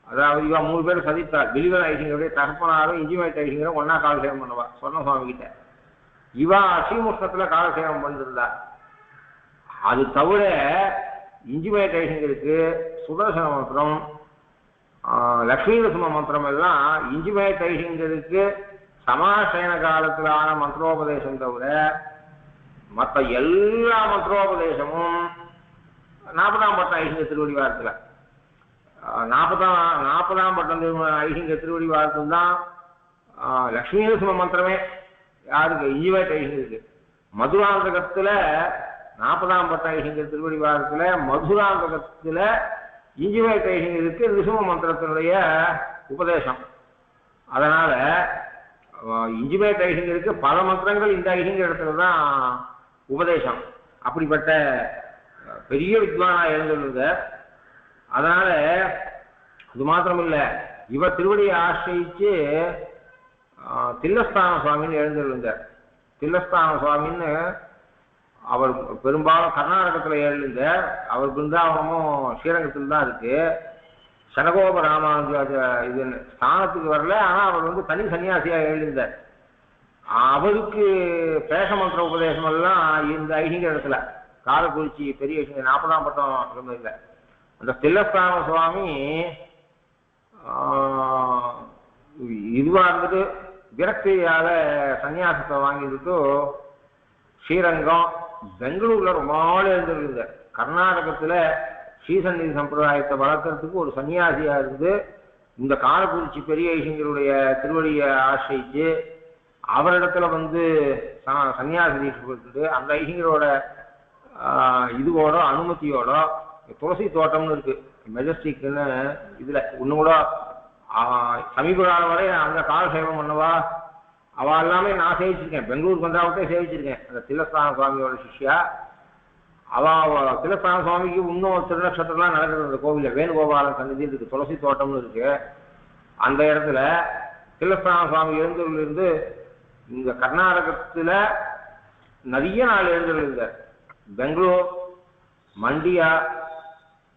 அதாவது இவா 3 பேர் சதித்தார். பிலிவன் ஐஹிங்கருடைய தகப்பனாரும் இஞ்சிமேட் ஐஹிங்கரும் ஒன்னா காலசேவம் பண்ணுவா சொர்ண சுவாமி கிட்ட. இவா ஸ்ரீமுஷ்ணத்துல காலசேவம் பண்ணிருந்தா. அது தவிர இஞ்சிமேட் ஐஹிங்கருக்கு சுதர்சன மந்திரம், லக்ஷ்மி நரசிம்ம மந்திரம் எல்லாம் இஞ்சிமேட் ஐஹிங்கருக்கு சமாசயன காலத்தில் ஆன மந்திரோபதேசம் தவிர மற்ற எல்லா மந்திரோபதேசமும் 40ஆம் பட்டம் ஐஹிங்க திருவடிவாரத்தில் 40ஆம் பட்டம் ஐஹிங்க திருவடிவாரத்தில் தான் லக்ஷ்மி நரசிம்ம மந்திரமே யாருக்கு இஞ்சிமேட் ஐஹிங்கருக்கு. மதுராந்தகத்தில் 40ஆம் பட்டம் ஐஹிங்க திருவடிவாரத்தில் மதுராந்தகத்தில் இஞ்சிமேட் ஐஹிங்கருக்கு நிசும மந்திரத்தினுடைய உபதேசம். அதனால இஞ்சிமேட் ஐஹிங்கருக்கு பல மந்திரங்கள் இந்த ஐஹிங்க இடத்துல தான் உபதேசம். அப்படிப்பட்ட பெரிய வித்வானா எழுந்துள்ள. அதனால அது மாத்திரம் இல்லை, இவர் திருவடியை ஆசிரியிச்சு தில்லஸ்தான சுவாமின்னு எழுந்திருந்தார். தில்லஸ்தான சுவாமின்னு அவர் பெரும்பாலும் கர்நாடகத்தில் எழுந்தார். அவர் பிருந்தாவனமும் ஸ்ரீரங்கத்தில் தான் இருக்கு. சனகோப ராமானுஜ இது ஸ்தானத்துக்கு வரல, ஆனால் அவர் தனி சன்னியாசியாக எழுந்தார். அவருக்கு பேச மந்திர உபதேசம் எல்லாம் இந்த ஐஹிங்க இடத்துல காரக்குறிச்சி பெரிய 40ஆம் பட்டம் இருந்ததில்லை. அந்த தில்லஸ்தான சுவாமி இதுவாக இருந்துட்டு விரக்தியால சன்னியாசத்தை வாங்கிட்டு ஸ்ரீரங்கம் பெங்களூர்ல ரொம்ப நாள் இருந்திருந்தார். கர்நாடகத்தில் ஸ்ரீசந்நிதி சம்பிரதாயத்தை வளர்க்கறதுக்கு ஒரு சன்னியாசியா இருந்து இந்த காரக்குறிச்சி பெரிய ஐஹிங்கருடைய திருவடியை ஆசிரியிச்சு அவரிடத்துல சன்னியாசி தீட்சை கொடுத்துட்டு அந்த ஐஹிங்கரோட இதுவோட அனுமதியோட துளசி தோட்டம்னு இருக்கு மெஜஸ்டிக்னு. இதுல ஒண்ணு கூட சமீப காலம் வரை அந்த காலசேவம் பண்ணவா அவ எல்லாமே நான் சேவிச்சிருக்கேன். பெங்களூர் பந்தாவட்டே சேவிச்சிருக்கேன். அந்த தில்லஸ்தான சுவாமியோட சிஷ்யா அவ. தில்லஸ்தான சுவாமிக்கு இன்னும் திருநட்சத்திரம்லாம் நடக்கிறது அந்த கோவில. வேணுகோபாலன் சன்னதி இருக்கு, துளசி தோட்டம்னு இருக்கு. அந்த இடத்துல தில்லஸ்தான சுவாமி எழுந்தூர்லேருந்து இந்த கர்நாடகத்தில் நிறைய நாள் எழுந்திருந்தார். பெங்களூர், மண்டியா,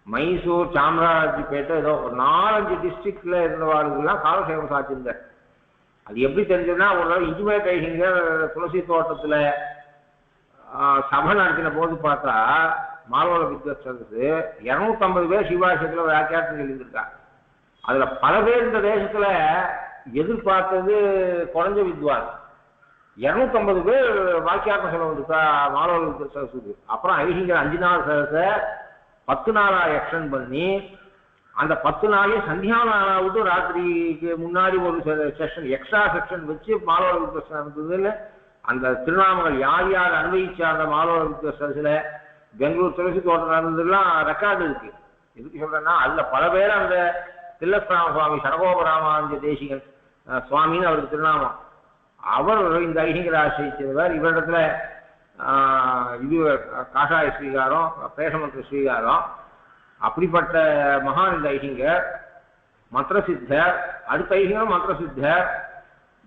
மைசூர், சாமராஜ்பேட்டை, ஏதோ ஒரு 4-5 டிஸ்ட்ரிக்ட்ல இருந்தவாளுக்கெல்லாம் காலசேவம் சாச்சிருந்தார். அது எப்படி தெரிஞ்சதுன்னா, ஒரு நாள் இஞ்சிமேட் ஐஹிங்கர் துளசி தோட்டத்தில் சபை நடத்தின போது பார்த்தா மாலோல வித்வத்சரசு 250 பேர் சிவாசத்தில் வியாக்கியாசம் எழுதியிருக்கா. அதுல பல பேர் இந்த தேசத்துல எதிர்பார்த்தது குறைஞ்ச வித்வான். 250 பேர் வாக்கியார்த்தம் சொல்ல வந்துட்டா மாலோல வித்வத்சரசுக்கு. அப்புறம் ஐஹிங்கர் 5 நாள் சரசை 10 நாளா எக்ஸ்டெண்ட் பண்ணி அந்த 10 நாளையும் சந்தியாவனா விட்டு ராத்திரிக்கு முன்னாடி ஒரு செஷன் எக்ஸ்ட்ரா செக்ஷன் வச்சு மாலோல வித்வத்சரம் இருந்ததுன்னு அந்த திருநாமங்கள் யார் யார் அன்வயிச்ச அந்த மாலோல வித்வத்சரசுல பெங்களூர் துளசி தோட்டம் நடந்ததுலாம் ரெக்கார்டு இருக்கு. எதுக்கு சொல்றேன்னா, அதுல பல பேர் அந்த தில்லஸ்தான சுவாமி சனகோப ராமானுஜ தேசிகன் சுவாமின்னு அவருக்கு திருநாமம். அவர் இந்த ஐஹிங்கரை ஆசிரியர். இவரிடத்துல இது காஷாய ஸ்ரீகாரம், பேசமந்திர ஸ்ரீகாரம். அப்படிப்பட்ட மகான் இந்த ஐஹிங்கர் மந்திரசித்தர். அடுத்த ஐஹிங்கர் மந்திரசித்தர்.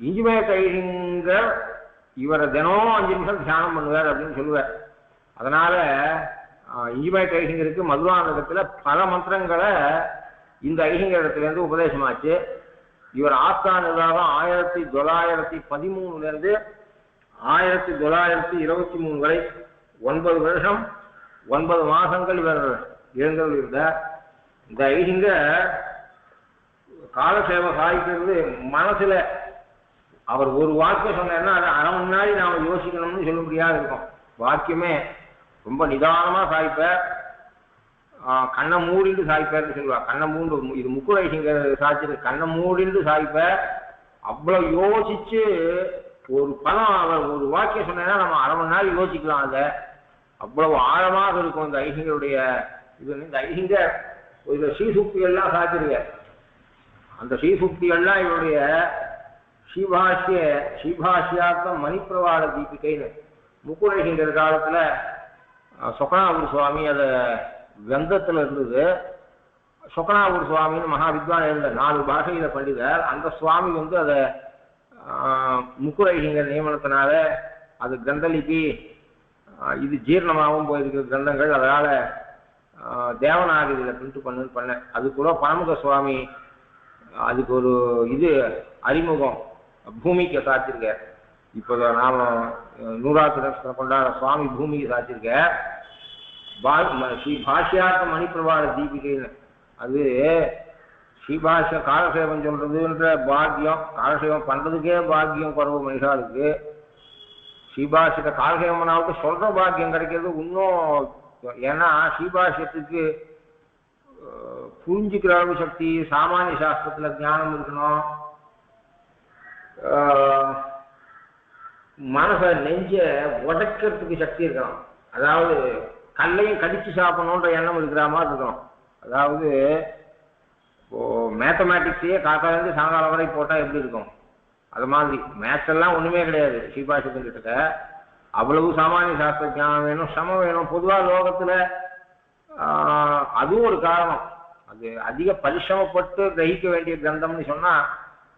இஞ்சிமேட் ஐஹிங்கர் இவரை தினம் 5 நிமிஷம் தியானம் பண்ணுவார் அப்படின்னு சொல்லுவார். அதனால இஞ்சிமேட் ஐஹிங்கருக்கு மதுராந்தகத்தில் பல மந்திரங்களை இந்த ஐஹிங்கர் இடத்துலேருந்து உபதேசமாச்சு. இவர் ஆஸ்தான நிர்வாகம் 1913 1923 வரை 9 வருஷம் 9 மாதங்கள் இவர் இருந்தார். இந்த ஐஹிங்கர் காலசேவை சாதிக்கிறது மனசுல அவர் ஒரு வாக்கியம் சொன்னா அதை அரை முன்னாடி நாம யோசிக்கணும்னு சொல்ல முடியாது இருக்கும். வாக்கியமே ரொம்ப நிதானமா சாய்ப்பார். கண்ணை மூடிண்டு சாய்ப்பார்னு சொல்லுவா. கண்ணை மூண்டு இது முக்குட ஐஹிங்கர் சாய்ச்சிருக்கு. கண்ணை மூடிண்டு சாய்ப்பார். அவ்வளவு யோசிச்சு ஒரு பதம் அவர் ஒரு வாக்கியம் சொன்னா நம்ம அரை மணி நேரம் யோசிக்கலாம். அதை அவ்வளவு ஆழமாக இருக்கும் இந்த ஐஹிங்கருடைய இது. இந்த ஐஹிங்கர் ஒரு ஸ்ரீசுக்திகள்லாம் சாய்ச்சிருக்க. அந்த ஸ்ரீசுக்திகள்லாம் இவருடைய ஸ்ரீபாஷ்யார்த்தம் மணிப்பிரவாள தீபிகைன்னு முக்குட ஐஹிங்கர் காலத்துல சொக்கனாவூர் சுவாமி அதை கந்தத்தில் இருந்தது. சொக்கனாவூர் சுவாமின்னு மகா வித்வான் இருந்த 4 பாஷையில பண்டிதர். அந்த சுவாமி அதை முக்குட ஐஹிங்கர் நியமனத்தினால அது கிரந்தலிபி இது ஜீர்ணமாகவும் போயிருக்கிற கிரந்தங்கள். அதனால தேவநாகரியில் பிரிண்ட் பண்ண அது கூட பரமுக சுவாமி அதுக்கு ஒரு இது அறிமுகம் பூமிக்கு சாச்சிருக்க. இப்போ நாம 100வது நட்சத்திரம் கொண்டாட சுவாமி பூமிக்கு சாச்சிருக்க. ஸ்ரீ பாஷ்யார்த்த மணிப்பிரவாள தீபிகைன்னு அது ஸ்ரீபாஷ்ய காலசேவம் சொல்றதுன்ற பாக்கியம், காலசேவம் பண்றதுக்கே பாக்கியம் குறவு மனுஷாளுக்கு. ஸ்ரீபாஷ்யத்தை காலசேவம் பண்ணாவிட்டு சொல்ற பாக்கியம் கிடைக்கிறது இன்னும். ஏன்னா ஸ்ரீபாஷ்யத்துக்கு புரிஞ்சுக்கிற அளவு சக்தி, சாமானிய சாஸ்திரத்துல ஞானம் இருக்கணும், மனசை நெஞ்ச உடைக்கிறதுக்கு சக்தி இருக்கணும். அதாவது கல்லையும் கடிச்சு சாப்பிடணுன்ற எண்ணம் இருக்கிற மாதிரி இருக்கணும். அதாவது இப்போ மேத்தமேட்டிக்ஸையே காத்தாலேருந்து சாயங்காலம் வரை போட்டால் எப்படி இருக்கும்? அது மாதிரி மேத்ஸ் எல்லாம் ஒன்றுமே கிடையாது ஸ்ரீபாஷத்துக்கிட்ட. அவ்வளவு சாமானிய சாஸ்திர ஞானம் வேணும், சமம் வேணும். பொதுவாக லோகத்தில் அதுவும் ஒரு காரணம். அது அதிக பரிசிரமப்பட்டு கிரகிக்க வேண்டிய கிரந்தம்னு சொன்னால்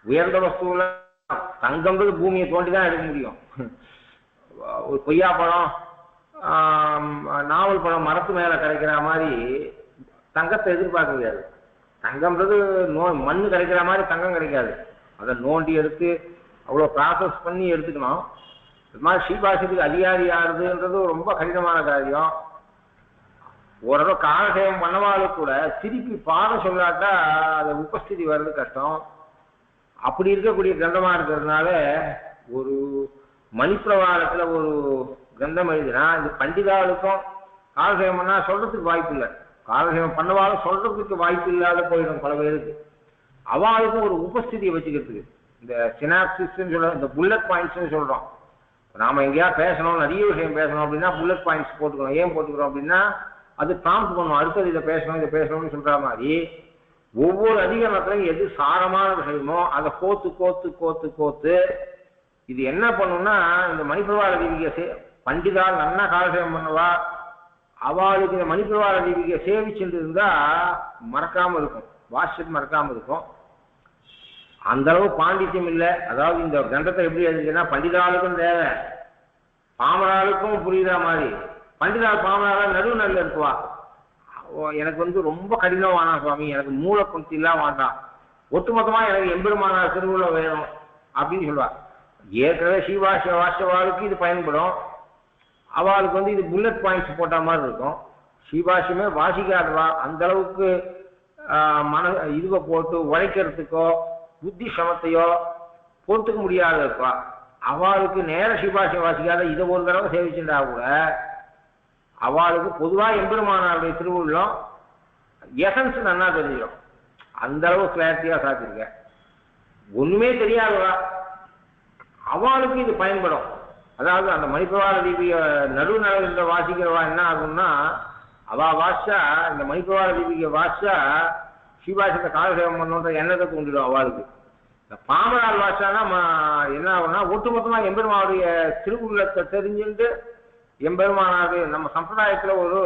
உயர்ந்த வஸ்துவில் தங்கம்ன்றது பூமியை தோண்டி தான் எடுக்க முடியும். ஒரு கொய்யா பழம், நாவல் பழம் மரத்து மேலே கிடைக்கிற மாதிரி தங்கத்தை எதிர்பார்க்க முடியாது. தங்கம்ன்றது மண்ணு கிடைக்கிற மாதிரி தங்கம் கிடைக்காது. அதை நோண்டி எடுத்து அவ்வளோ ப்ராசஸ் பண்ணி எடுத்துக்கணும். இது மாதிரி ஸ்ரீபாஷத்துக்கு அதிகாரி ஆகுதுன்றது ரொம்ப கடினமான காரியம். ஓரளவு காலசேவம் பண்ணவாலும் கூட திருப்பி பாடம் சொல்லாட்டா அதை உபஸ்திதி வர்றது கஷ்டம். அப்படி இருக்கக்கூடிய கிரந்தமாக இருக்கிறதுனால ஒரு மணிப்பிரவாளத்தில் ஒரு கிரந்தம் எழுதினா இது பண்டிதாளுக்கும் காலசேவம் பண்ணால் சொல்கிறதுக்கு வாய்ப்பு இல்லை. காலசேவம் பண்ணவாலும் சொல்கிறதுக்கு வாய்ப்பு இல்லாத போயிடும் பல பேருக்கு. அவளுக்கும் ஒரு உபஸ்திதியை வச்சுக்கிறதுக்கு இந்த சினாப்சிஸ்ன்னு சொல்ல, இந்த புல்லட் பாயிண்ட்ஸ்ன்னு சொல்கிறோம். நாம் எங்கேயா பேசணும், நிறைய விஷயம் பேசணும் அப்படின்னா புல்லட் பாயிண்ட்ஸ் போட்டுக்கணும். ஏன் போட்டுக்கிறோம் அப்படின்னா அது ப்ராம்ப்ட் பண்ணுவோம், அடுத்தது இதை பேசணும்னு சொல்கிற மாதிரி ஒவ்வொரு அதிகாரத்துலையும் எது சாரமான விஷயமோ அதை கோத்து கோத்து கோத்து கோத்து இது என்ன பண்ணுன்னா இந்த மணிப்பிரவாள தீபிகை பண்டிதால் நல்லா காலசேவம் பண்ணவா அவளுக்கு இந்த மணிப்பிரவாள தீபிகை சேவிச்சுட்டு இருந்தால் மறக்காமல் இருக்கும், வாட்ஸ்அப் மறக்காமல் இருக்கும். அந்த அளவு பாண்டித்யம் இல்லை. அதாவது இந்த கிரந்தத்தை எப்படி எழுதுச்சுன்னா பண்டிதாளுக்கும் தேவை, பாமராளுக்கும் புரியுற மாதிரி. பண்டிதாள் பாமரால் நடுவு நல்ல இருக்குவா. எனக்கு ரொம்ப கடினம் வேணாம் சுவாமி, எனக்கு மூளை பங்கிலாம் வேண்டாம், ஒட்டுமொத்தமாக எனக்கு எம்பெருமானார் திருவுள்ள வேணும் அப்படின்னு சொல்லுவாள். ஏற்கனவே வாஷவாளுக்கு இது பயன்படும். அவளுக்கு இது புல்லட் பாயிண்ட்ஸ் போட்ட மாதிரி இருக்கும். ஸ்ரீபாஷ்யமே வாசிக்காதவா அந்த அளவுக்கு இதுவை போட்டு உழைக்கிறதுக்கோ புத்தி சமத்தையோ போட்டுக்க முடியாத இருப்பா. அவளுக்கு நேர ஸ்ரீபாஷ்யம் வாசிக்காத இதை ஒரு தடவை சேவிச்சுட்டா கூட அவளுக்கு பொதுவாக எம்பெருமானாருடைய திருவுள்ளம் எசன்ஸ் நல்லா தெரிஞ்சிடும். அந்த அளவு கிளாரிட்டியாக சாத்திருக்க. ஒன்றுமே தெரியாதவா அவளுக்கு இது பயன்படும். அதாவது அந்த மணிப்பிரவாள தீபிகை நடுநடுவில் வாசிக்கிறவா என்ன ஆகும்னா அவள் வாசிச்சா இந்த மணிப்பிரவாள தீபிகை வாசிச்சா ஸ்ரீபாஷத்தை காலசேவம் பண்ணுன்ற எண்ணத்தை தூண்டிடும் அவளுக்கு. இந்த பாமரால் வாசிச்சானா என்ன ஆகும்னா ஒட்டுமொத்தமாக எம்பெருமானுடைய திருவுள்ளத்தை தெரிஞ்சுட்டு எம்பெருமானாரு நம்ம சம்பிரதாயத்தில் ஒரு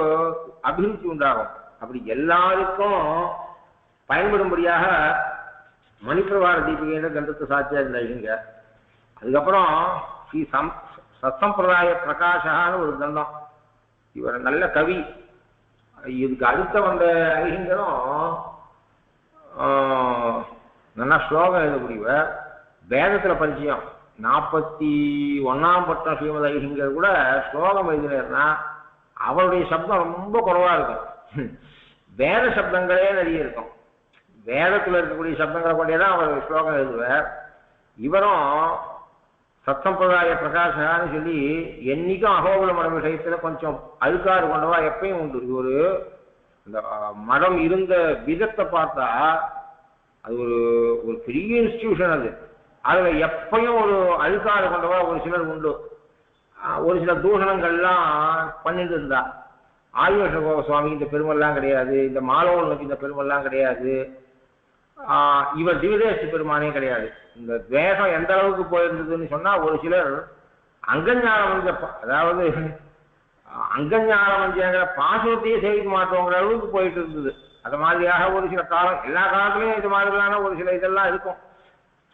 அபிருச்சி உண்டாகும். அப்படி எல்லாருக்கும் பயன்படும்படியாக மணிப்பிரவாள தீபிகைன்ற கிரந்தத்தை சாட்சியா இருந்தாங்க. அதுக்கப்புறம் ஸ்ரீ சத்சம்பிரதாய பிரகாஷான்னு ஒரு கிரந்தம். இவர் நல்ல கவி. இதுக்கு அடுத்த வந்த ஐயங்கரும் நல்லா ஸ்லோகம் எழுதக்கூடியவர், வேதத்தில் பரிச்சயம். 41ஆம் பட்டம் ஸ்ரீமத் ஐயங்கர் கூட ஸ்லோகம் எழுதினார்னா அவருடைய சப்தம் ரொம்ப குறைவாக இருக்கும். வேத சப்தங்களே நிறைய இருக்கும். வேதத்தில் இருக்கக்கூடிய சப்தங்களை கொண்டே தான் அவர் ஸ்லோகம் எழுதுவார். இவரும் சத்சம்பிரதாய பிரகாஷான்னு சொல்லி என்னைக்கும் அகோபல மடம் விஷயத்தில் கொஞ்சம் அழுக்காறு கொண்டவா எப்பயும் உண்டு. இது ஒரு இந்த மடம் இருந்த விதத்தை பார்த்தா அது ஒரு பெரிய இன்ஸ்டிடியூஷன். அதில் எப்பயும் ஒரு அழுக்காறு கொண்டவா ஒரு சிலர் உண்டு. ஒரு சில தூஷணங்கள்லாம் பண்ணிட்டு இருந்தா. ஆயுஷ சுவாமிக்கு இந்த பெருமெல்லாம் கிடையாது, இந்த மாலவனுக்கு இந்த பெருமெல்லாம் கிடையாது, இவர் திவிதேச பெருமானே கிடையாது. இந்த துவேஷம் எந்த அளவுக்கு போயிருந்ததுன்னு சொன்னால் ஒரு சிலர் அங்கஞான மஞ்ச, அதாவது அங்கஞான மஞ்சங்கிற பாசுரத்தையே சேவிக்க மாட்டோங்கிற அளவுக்கு போயிட்டு இருந்தது. அது மாதிரியாக ஒரு சில காலம், எல்லா காலத்துலையும் இது மாதிரிலான ஒரு சில இதெல்லாம் இருக்கும்.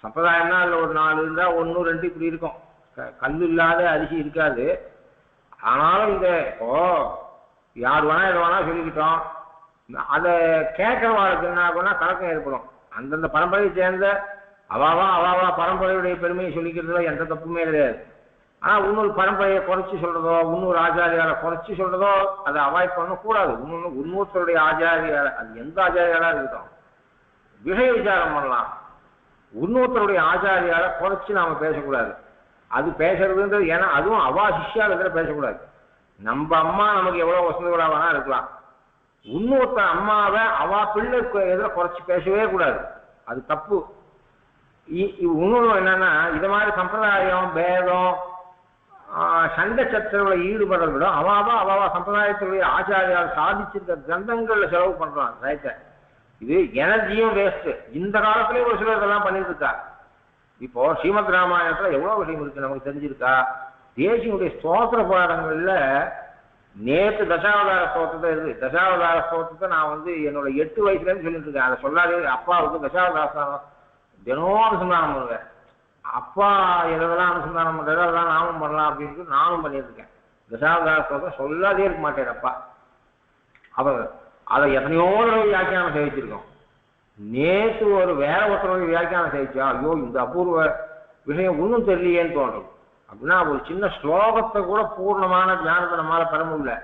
சம்பிரதாயம்னா அதில் ஒரு 4 இருந்தால் 1 2 இப்படி இருக்கும். கல் இல்லாத அரிசி இருக்காது. ஆனாலும் இந்த யார் வேணா எதை வேணா சொல்லிக்கிட்டோம், அதை கேட்கறவாளுக்கு என்ன ஆகும்னா கலக்கம் ஏற்படும். அந்தந்த பரம்பரையை சேர்ந்த அவாவா பரம்பரையுடைய பெருமையை சொல்லிக்கிறதுல எந்த தப்புமே கிடையாது. ஆனால் இன்னொரு பரம்பரையை குறைச்சி சொல்றதோ, இன்னொரு ஆச்சாரியாரை குறைச்சி சொல்றதோ அதை அவாய்ட் பண்ணக்கூடாது. இன்னொருத்தருடைய ஆச்சாரியாரை, அது எந்த ஆச்சாரியாராக இருக்கட்டும், விஷய விசாரம் பண்ணலாம். இன்னொருத்தருடைய ஆச்சாரியாரை குறைச்சி நாம் பேசக்கூடாது. அது பேசுறதுன்றது ஏன்னா அதுவும் அவா சிஷ்யாவில் பேசக்கூடாது. நம்ம அம்மா நமக்கு எவ்வளோ வசந்தவளாக வேணா இருக்கலாம். இன்னொருத்தர் அம்மாவை அவா பிள்ளைக்கு எதில் குறைச்சி பேசவே கூடாது. அது தப்பு. இன்னொன்று என்னன்னா, இது மாதிரி சம்பிரதாயம் பேதம் சண்டை சச்சரவில் ஈடுபடுறத விட அவாவா சம்பிரதாயத்தினுடைய ஆச்சாரியால் சாதிச்சிருக்க கிரந்தங்களில் செலவு பண்ணுறான் ரைட்டை. இது எனர்ஜியும் வேஸ்ட்டு. இந்த காலத்துலேயும் ஒரு சிலர் இதெல்லாம் பண்ணிட்டு இருக்கா. இப்போ ஸ்ரீமத் ராமாயணத்தில் எவ்வளோ விஷயம் இருக்குது நமக்கு தெரிஞ்சிருக்கா. தேசியனுடைய ஸ்தோத்திர பாடங்களில் நேற்று தசாவதார ஸ்தோத்திரத்தை இருக்குது. தசாவதார ஸ்தோத்திரத்தை நான் என்னோட 8 வயசுலேருந்து சொல்லிட்டு இருக்கேன். அதை சொல்லாதே அப்பாவுக்கு தசாவதாரம் தினமும் அனுசந்தானம் பண்ணுவேன். அப்பா எதெல்லாம் அனுசந்தானம் பண்ணுறது அதெல்லாம் நாமும் பண்ணலாம் அப்படின்ட்டு நானும் பண்ணிட்டு இருக்கேன். தசாவதார ஸ்தோத்திரம் சொல்லாதே இருக்க மாட்டேன் அப்பா. அவர் அதை எத்தனையோ தடவை வியாக்கியானம் சேவிச்சிருக்கோம். நேற்று வேற ஒருத்தரவை வியாக்கியானம் சேவிச்சா ஐயோ இந்த அபூர்வ விஷயம் ஒன்றும் தெரியலையேன்னு தோன்றும். அப்படின்னா ஒரு சின்ன ஸ்லோகத்தை கூட பூர்ணமான ஞானத்தை நம்மளால பெற முடியல.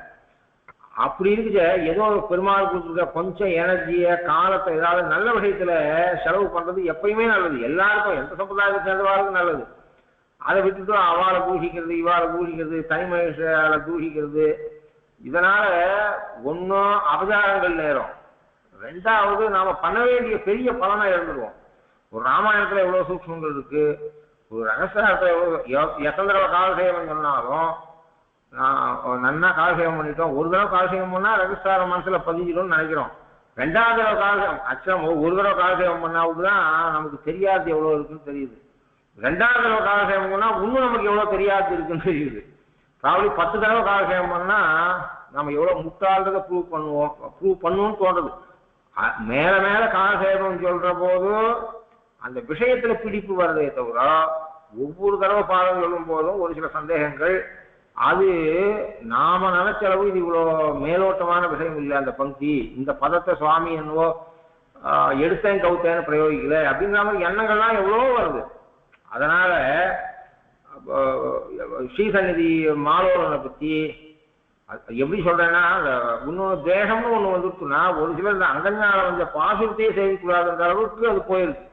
அப்படி இருக்குச்ச ஏதோ பெருமாள் கொடுத்துருக்க கொஞ்சம் எனர்ஜியை காலத்தை ஏதாவது நல்ல விஷயத்துல செலவு பண்றது எப்பயுமே நல்லது. எல்லாருக்கும் எந்த சம்பிரதாயத்தை சேர்ந்தவாருக்கும் நல்லது. அதை விட்டுட்டு அவளை தூஷிக்கிறது இவாளை தூஷிக்கிறது தனிமனுஷால தூஷிக்கிறது இதனால ஒன்றும் அபச்சாரங்கள் நேரம். ரெண்டாவது நாம பண்ண வேண்டிய பெரிய பலனை இழந்துருவோம். ஒரு ராமாயணத்துல எவ்வளவு சூக்ஷ்மங்கள் இருக்கு. ஒரு ரகசியத்தை எத்தனை தடவை காலசேவம் சொன்னாலும் நன்னா காலசேவம் பண்ணிட்டோம். ஒரு தடவை காலசேவம் பண்ணா ரகசியார மனசுல பதிஞ்சிடும்னு நினைக்கிறோம். ரெண்டாவது தடவை காலசேவம் அச்சம் ஒரு தடவை காலசேவம் பண்ணாவுக்குதான் நமக்கு தெரியாது எவ்வளவு இருக்குன்னு தெரியுது. ரெண்டாவது தடவை காலசேவம் பண்ணா இன்னும் நமக்கு எவ்வளவு தெரியாது இருக்குன்னு தெரியுது. ப்ராப்ளி 10 தடவை காலசேவம் பண்ணா நம்ம எவ்வளவு முட்டாள்றதை ப்ரூவ் பண்ணுவோம்னு தோன்றது. மேல மேல காலசேவம் சொல்ற போது அந்த விஷயத்துல பிடிப்பு வர்றதே தவிர ஒவ்வொரு தடவை பாடம் சொல்லும் போதும் ஒரு சில சந்தேகங்கள். அது நாம நினைச்சளவு இது இவ்வளோ மேலோட்டமான விஷயம் இல்லை. அந்த பங்கி இந்த பதத்தை சுவாமி என்னவோ எடுத்தேன் கவுத்தேன்னு பிரயோகிக்கல அப்படிங்கிற மாதிரி எண்ணங்கள்லாம் எவ்வளோ வருது. அதனால ஸ்ரீசந்நிதி மாலோரனை பற்றி எப்படி சொல்றேன்னா இன்னொன்று தேகம்னு ஒன்று வந்துருக்குன்னா ஒரு சிலர் இந்த அங்கஞ்ஞான கொஞ்சம் பாசுரத்தையே செய்யக்கூடாதுன்ற அளவுக்கு அது போயிருக்கு.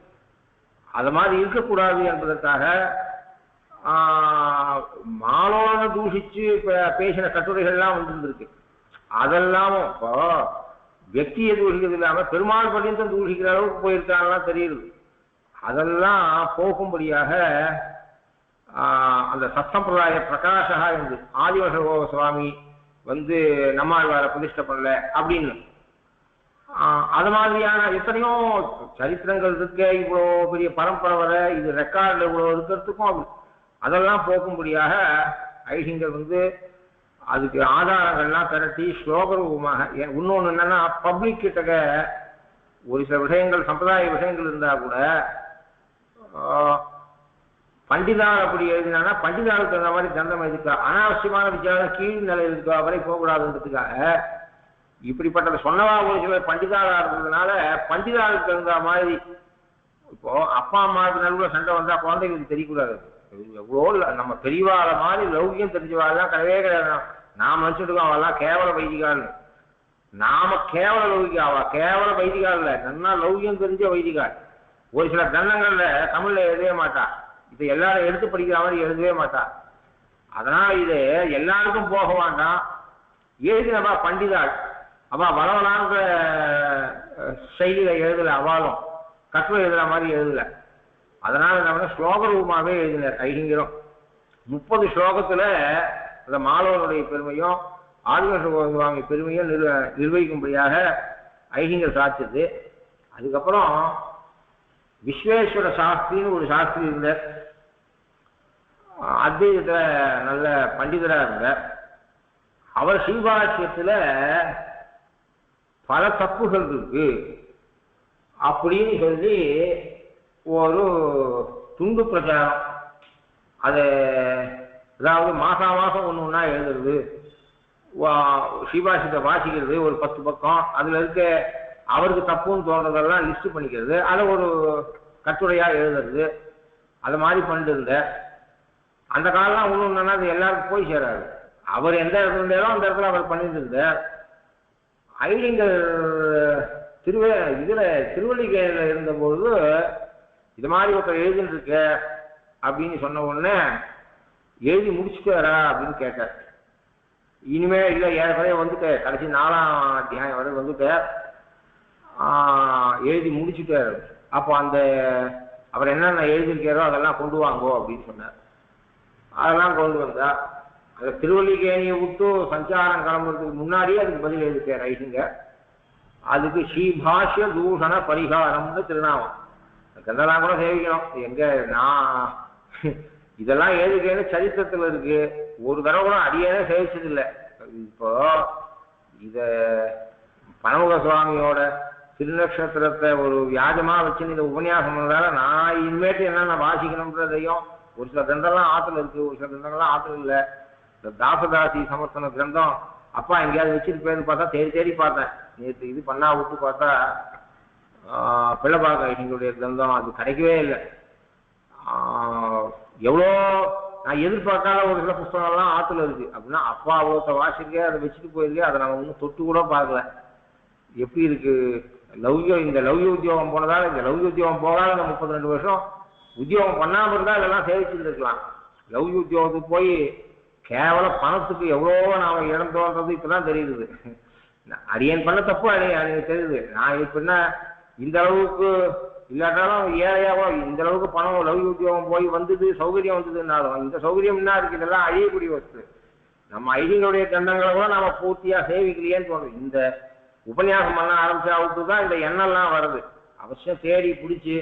அது மாதிரி இருக்கக்கூடாது என்பதற்காக மாலோரனை தூஷிச்சு பேசின கட்டுரைகள்லாம் வந்துருக்கு. அதெல்லாமும் இப்போ வெற்றியை தூஷிக்கிறது இல்லாமல் பெருமாள் பள்ளியும் தூஷிக்கிற அளவுக்கு போயிருக்காங்கலாம் தெரியுது. அதெல்லாம் போகும்படியாக அந்த சத்சம்பிரதாய பிரகாஷா என்று ஆதிவசகோ சுவாமி நம்மாழ்வாரை பிரதிஷ்டை பண்ணல அப்படின்னு அது மாதிரியான எத்தனையோ சரித்திரங்கள் இருக்க. இவ்வளோ பெரிய பரம்பரை வர இது ரெக்கார்டில் இவ்வளோ இருக்கிறதுக்கும் அப்படி அதெல்லாம் போகும்படியாக ஐசிங்கர் அதுக்கு ஆதாரங்கள்லாம் திரட்டி ஸ்லோக ரூபமாக. இன்னொன்று என்னன்னா பப்ளிக் கிட்டக்க ஒரு சில விஷயங்கள் சம்பிரதாய விஷயங்கள் இருந்தால் கூட பண்டிதார் அப்படி எழுதினா பண்டிதாருக்கு தகுந்த மாதிரி கிரந்தம் எழுதிக்கா. அனாவசியமான விசாரம் கீழ் நிலை இருக்கா வரை போகக்கூடாதுன்றதுக்காக இப்படிப்பட்டதை சொன்னவா ஒரு சிலர் பண்டிதாரா இருந்ததுனால பண்டிதாருக்கு தகுந்த மாதிரி. இப்போ அப்பா அம்மாவுக்கு நடுவில் சண்டை வந்தா குழந்தைகளுக்கு தெரியக்கூடாது. எவ்வளோ நம்ம பெரியவாள மாதிரி லௌகியம் தெரிஞ்சவாள்லாம் கிடையவே கிடையாது. நாம் நினச்சிட்டு அவெல்லாம் கேவல வைதிகால்னு. நாம கேவல லௌகிகா அவ கேவல வைதிகால் இல்லை, நல்லா லௌகியம் தெரிஞ்ச வைதிகால். ஒரு சில கிரந்தங்கள்ல தமிழ்ல எழுதவே மாட்டா. இதை எல்லாரும் எடுத்து படிக்கிற மாதிரி எழுதவே மாட்டா. அதனால இது எல்லாருக்கும் போக வேண்டாம். எழுதினவா பண்டிதாள் அவ வரவலான்ற செய்தியில எழுதல. அவளும் கட்டுரை எழுதுற மாதிரி எழுதல. அதனால நம்ம ஸ்லோக ரூபமாவே எழுதினார் ஐசிங்கரும். 30 ஸ்லோகத்துல அந்த மாலவனுடைய பெருமையும் ஆதிவசுவாமி பெருமையும் நிர்வகிக்கும்படியாக ஐசிங்கர் சாதிச்சது. அதுக்கப்புறம் விஸ்வேஸ்வர சாஸ்திரின்னு ஒரு சாஸ்திரி இருந்தார். அத்வைதத்துல நல்ல பண்டிதரா இருந்தார். அவர் ஸ்ரீபாஷ்யத்துல பல தப்புகள் இருக்கு அப்படின்னு சொல்லி ஒரு துண்டு பிரச்சாரம். அது அதாவது மாசம் ஒன்று ஒன்றா எழுதுறது, ஸ்ரீபாஷ்யத்தை வாசிக்கிறது ஒரு 10 பக்கம், அதுல இருக்க அவருக்கு தப்புன்னு தோன்றதெல்லாம் லிஸ்ட் பண்ணிக்கிறது, அதை ஒரு கட்டுரையா எழுதுறது, அது மாதிரி பண்ணிட்டு இருந்த. அந்த காலம்லாம் ஒன்று ஒன்றுனா அது எல்லாருக்கும் போய் சேராது. அவர் எந்த இடத்துல இருந்தாலும் அந்த இடத்துல அவர் பண்ணிட்டு இருந்தார். ஐலிங்கர் திருவள்ளிக்கையில இருந்தபோது இது மாதிரி ஒருத்தர் எழுதிட்டு இருக்க அப்படின்னு சொன்ன உடனே எழுதி முடிச்சுட்டாரா அப்படின்னு கேட்டார். இனிமே இல்லை ஏற்கனவே கடைசி 4ஆம் அத்தியாயம் வரை எழுதி முடிச்சுட்டார். அப்போ அந்த அவர் என்னென்ன எழுதியிருக்காரோ அதெல்லாம் கொண்டு வாங்கோ அப்படின்னு சொன்னார். அதெல்லாம் கொண்டு வந்தா அந்த திருவல்லிக்கேணியை விட்டு சஞ்சாரம் கிளம்புறதுக்கு முன்னாடியே அதுக்கு பதில் எழுதிட்டார் ஐசிங்கர். அதுக்கு ஸ்ரீபாஷ்ய தூஷண பரிகாரம்னு திருநாமம். கந்தெல்லாம் கூட சேவிக்கணும். எங்க நான் இதெல்லாம் எழுதுக்கேன்னு சரித்திரத்தில் இருக்கு. ஒரு தடவை கூட அடியேனே சேவிச்சதில்லை. இப்போ இத பனமுக சுவாமியோட திருநக்ஷத்திரத்தை ஒரு வியாஜமா வச்சுன்னு இந்த உபன்யாசம் பண்ணதால நான் இனிமேட்டு என்னென்ன வாசிக்கணுன்றதையும் ஒரு சில கிரந்தம்லாம் ஆற்றுல இருக்கு, ஒரு சில கிரந்தங்கள்லாம் ஆற்றுல இல்லை. இந்த தாசதாசி சமர்த்தன கிரந்தம் அப்பா எங்கேயாவது வச்சுட்டு போயிருந்து பார்த்தா தேடி தேடி பார்த்தேன். நேற்று இது பண்ணா விட்டு பார்த்தா பிள்ளைபாக எங்களுடைய கிரந்தம் அது கிடைக்கவே இல்லை. எவ்வளோ நான் எதிர்பார்க்காத ஒரு சில புஸ்தகங்கள்லாம் ஆற்றுல இருக்கு. அப்படின்னா அப்பா அவ்வளோத்த வாசிக்க அதை வச்சுட்டு போயிருக்கு. அதை நம்ம இன்னும் தொட்டு கூட பார்க்கல. எப்படி இருக்கு லௌகியம். இந்த லௌகிய உத்தியோகம் போனதால இந்த லௌகிய உத்தியோகம் போகாத இந்த 32 வருஷம் உத்தியோகம் பண்ணாமல் இருந்தால் இதெல்லாம் சேவிச்சுட்டு இருக்கலாம். லௌகிய உத்தியோகத்துக்கு போய் கேவல பணத்துக்கு எவ்வளோ நாம் இழந்தோன்றது இப்போதான் தெரியுது. அடியன் பண்ண தப்பு எனக்கு தெரியுது. நான் இப்படின்னா இந்த அளவுக்கு இல்லாட்டாலும் ஏழையாவோ இந்த அளவுக்கு பணம் லௌகிய உத்தியோகம் போய் வந்தது சௌகரியம் வந்ததுன்னாலும் இந்த சௌகரியம் என்ன இருக்கு, இதெல்லாம் அழியக்கூடிய வஸ்து. நம்ம ஐடிங்களுடைய கண்டங்களை கூட நம்ம பூர்த்தியாக சேவிக்கலையேன்னு தோணுது. இந்த உபன்யாசம் பண்ண ஆரம்பிச்ச அவுட்டு தான் இந்த எண்ணெல்லாம் வருது. அவசியம் தேடி பிடிச்சி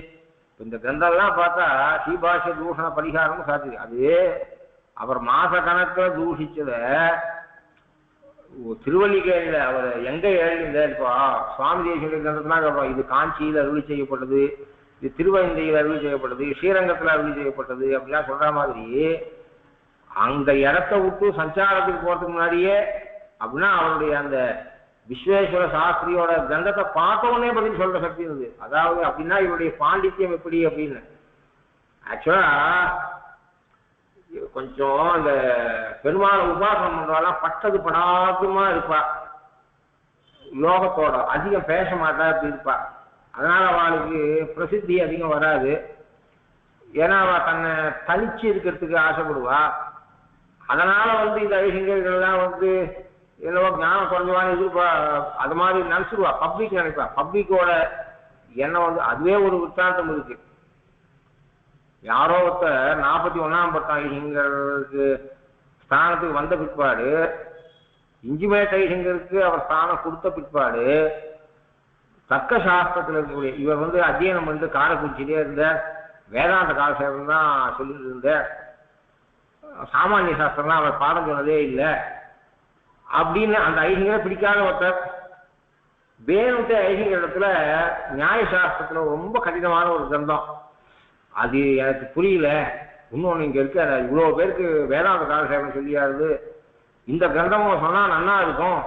இந்த கிரந்தம்லாம் பார்த்தா ஸ்ரீபாஷ்ய தூஷண பரிகாரம்னு சாத்திது. அது அவர் மாச கணக்கில் தூஷிச்சதை திருவல்லிக்கேணியில் அவர் எங்கே எழுதியிருந்தார். இப்போ சுவாமி தேசிய கிரந்தத்துலாம் இது காஞ்சியில் அருளி செய்யப்பட்டது, இது திருவந்தையில் அருளி செய்யப்பட்டது, ஸ்ரீரங்கத்தில் அருளி செய்யப்பட்டது அப்படிலாம் சொல்கிற மாதிரி அந்த இடத்த விட்டு சஞ்சாரத்துக்கு போகிறதுக்கு முன்னாடியே அப்படின்னா அவருடைய அந்த விஸ்வேஸ்வர சாஸ்திரியோட கிரந்தத்தை பார்த்த உடனே பதில் சொல்ற சக்தி இருந்தது. அதாவது அப்படின்னா இவருடைய பாண்டித்யம் எப்படி அப்படின்னு. ஆக்சுவலா கொஞ்சம் அந்த பெருமாள் உபாசனம் பண்றவெல்லாம் பட்டது படாதுமா இருப்பா, யோகத்தோட அதிகம் பேச மாட்டா இப்படி இருப்பா. அதனால அவளுக்கு பிரசித்தி அதிகம் வராது. ஏன்னா அவ தன்னை தனிச்சு இருக்கிறதுக்கு ஆசைப்படுவா. அதனால இந்த ஐசிங்கர்கள்லாம் என்னவோ ஞானம் குறைஞ்சவான்னு எதிர்ப்பா அது மாதிரி நினைச்சிருவா. பப்ளிக் நினைப்பா. பப்ளிக்கோட எண்ணம் அதுவே ஒரு வித்தாந்தம் இருக்கு. யாரோ ஒருத்தர் 41ஆம் பட்டம் ஐசிங்கருக்கு ஸ்தானத்துக்கு வந்த பிற்பாடு இன்ஜிமேட் ஐசிங்கருக்கு அவர் ஸ்தானம் கொடுத்த பிற்பாடு தர்க்க சாஸ்திரத்தில் இருக்கக்கூடிய இவர் அத்தியனம் பண்ணிட்டு காரைக்குறிச்சிலே இருந்த வேதாந்த காலசேகம் தான் சொல்லிட்டு இருந்த சாமானிய சாஸ்திரம்லாம் அவர் பாடம் சொன்னதே இல்லை அப்படின்னு அந்த ஐசிங்கரை பிடிக்காத ஒருத்தர் வேணுட்டு ஐசிங்கர் இடத்துல நியாயசாஸ்திரத்தில் ரொம்ப கடினமான ஒரு கிரந்தம். அது எனக்கு புரியல. இன்னொன்று இங்கே இருக்க இவ்வளோ பேருக்கு வேதாந்த காலசேகம் சொல்லியாருது, இந்த கிரந்தமும் சொன்னால் நல்லா இருக்கும்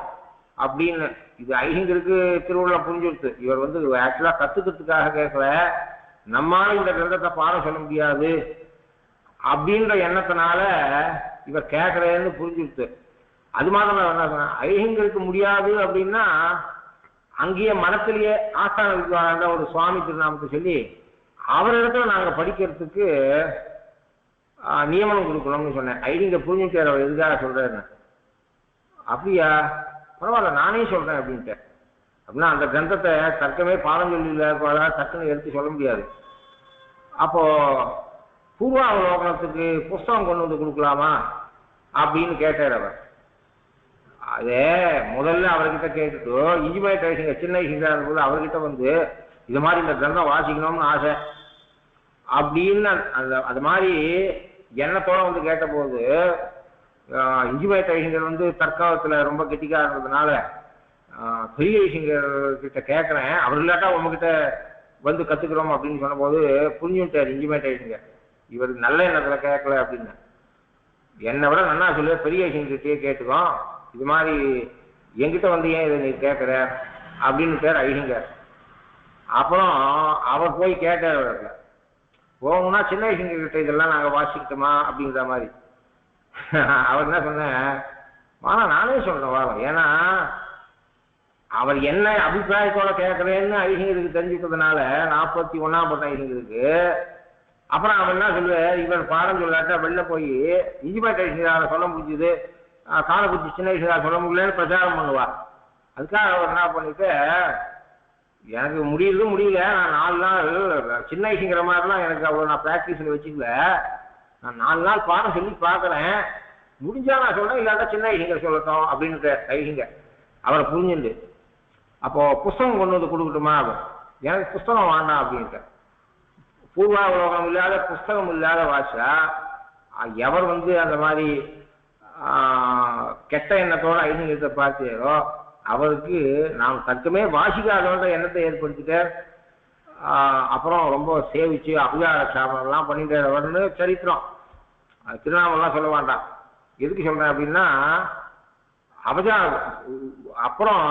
அப்படின்னு. இது ஐசிங்கருக்கு திருவிழா புரிஞ்சுடுத்து. இவர் ஆக்சுவலாக கற்றுக்கிறதுக்காக கேட்கல, நம்மால இந்த கிரந்தத்தை பாடம் சொல்ல முடியாது அப்படின்ற எண்ணத்தினால இவர் கேட்குறேன்னு புரிஞ்சுடுத்து. அது மாதிரி என்ன சொன்னேன், ஐசிங்கருக்கு முடியாது அப்படின்னா அங்கேயே மனத்திலேயே ஆஸ்தான வித்வான ஒரு சுவாமி திருநாமத்தை சொல்லி அவரிடத்துல நாங்கள் படிக்கிறதுக்கு நியமனம் கொடுக்கணும்னு சொன்னேன். ஐசிங்கர் புரிஞ்சுட்டார் அவர் எதுக்காக சொல்றாருன்னு. அப்படியா, பரவாயில்ல நானே சொல்றேன் அப்படின்ட்டு. அப்படின்னா அந்த கிரந்தத்தை தர்க்கமே பாடம் சொல்லல, தக்குன்னு எடுத்து சொல்ல முடியாது. அப்போ பூர்வாவலோகனத்துக்கு புஸ்தகம் கொண்டு வந்து கொடுக்கலாமா அப்படின்னு கேட்டார் அவர். அதே முதல்ல அவர்கிட்ட கேட்டுட்டு இன்ஜிமேட் ஐசிங்கர் சின்ன ஐசிங்கராக இருக்கும்போது அவர்கிட்ட இது மாதிரி இந்த கிரந்தம் வாசிக்கணும்னு ஆசை அப்படின்னு அது மாதிரி எண்ணத்தோட கேட்டபோது இன்ஜிமேட் ஐசிங்கர் தற்காலத்தில் ரொம்ப கெட்டிக்காக இருந்ததுனால பெரிய ஐசிங்கர் கிட்ட கேட்குறேன், அவர் இல்லாட்டா உங்ககிட்ட கற்றுக்குறோம் அப்படின்னு சொன்னபோது புரிஞ்சுட்டார் இன்ஜிமேட் ஐசிங்கர். இவர் நல்ல எண்ணத்தில் கேட்கல அப்படின்னு. என்னை விட நல்லா சொல்லு, பெரிய ஐசிங்கர்கிட்டயே கேட்டுக்கோம், இது மாதிரி என்கிட்ட ஏன் இதை நீ கேட்குற அப்படின்னு பேர் ஐசிங்கர். அப்புறம் அவர் போய் கேட்டார், போகணும்னா சின்ன ஐசிங்கர்கிட்ட இதெல்லாம் நாங்கள் வாசிக்கிட்டோமா அப்படிங்கிற மாதிரி. அவர் என்ன சொன்னேன், வாங்க நானே சொல்கிறேன் வாங்க. ஏன்னா அவர் என்ன அபிப்பிராயத்தோட கேட்குறேன்னு ஐசிங்கருக்கு தெரிஞ்சுக்கிறதுனால 41ஆம் பட்டம் ஐசிங்கருக்கு. அப்புறம் அவர் என்ன சொல்லுவார், இவர் பாடம் சொல்லாட்டா வெளில போய் இன்ஜிமேட் ஐசிங்கரால் சொல்ல முடிஞ்சுது, காரைக்குறிச்சி சின்ன ஐசிங்கரால் சொல்ல முடியலன்னு பிரச்சாரம் பண்ணுவார். அதுக்காக அவர் என்ன பண்ணிட்டு, எனக்கு முடியல, நான் 4 நாள் சின்ன ஐசிங்கிற மாதிரிலாம் எனக்கு அவ்வளோ நான் ப்ராக்டிஸில் வச்சுக்கல, நான் 4 நாள் பாடம் சொல்லி பார்க்குறேன், முடிஞ்சா நான் சொல்கிறேன், இல்லாட்டா சின்ன ஐடிங்கர் சொல்லட்டும் அப்படின்ட்டு ஐடிங்கர் அவரை புரிஞ்சுண்டு. அப்போது புஸ்தகம் கொண்டு வந்து கொடுக்கட்டுமா? எனக்கு புஸ்தகம் வேண்டாம் அப்படின்ட்டு. பூர்வாவலோகம் இல்லாத புஸ்தகம் இல்லாத வாசா எவர் வந்து அந்த மாதிரி கெட்ட எண்ணத்தோட ஐடிங்கத்தை பார்த்தாரோ அவருக்கு நாம் தற்கமே வாசிக்காதோன்ற எண்ணத்தை ஏற்படுத்திட்டு அப்புறம் ரொம்ப சேவிச்சு அபிகார சாபனம்லாம் பண்ணிட்டு சரித்திரம். திருநாமலாம் சொல்ல வேண்டாம். எதுக்கு சொல்கிறேன் அப்படின்னா அபஜாரம். அப்புறம்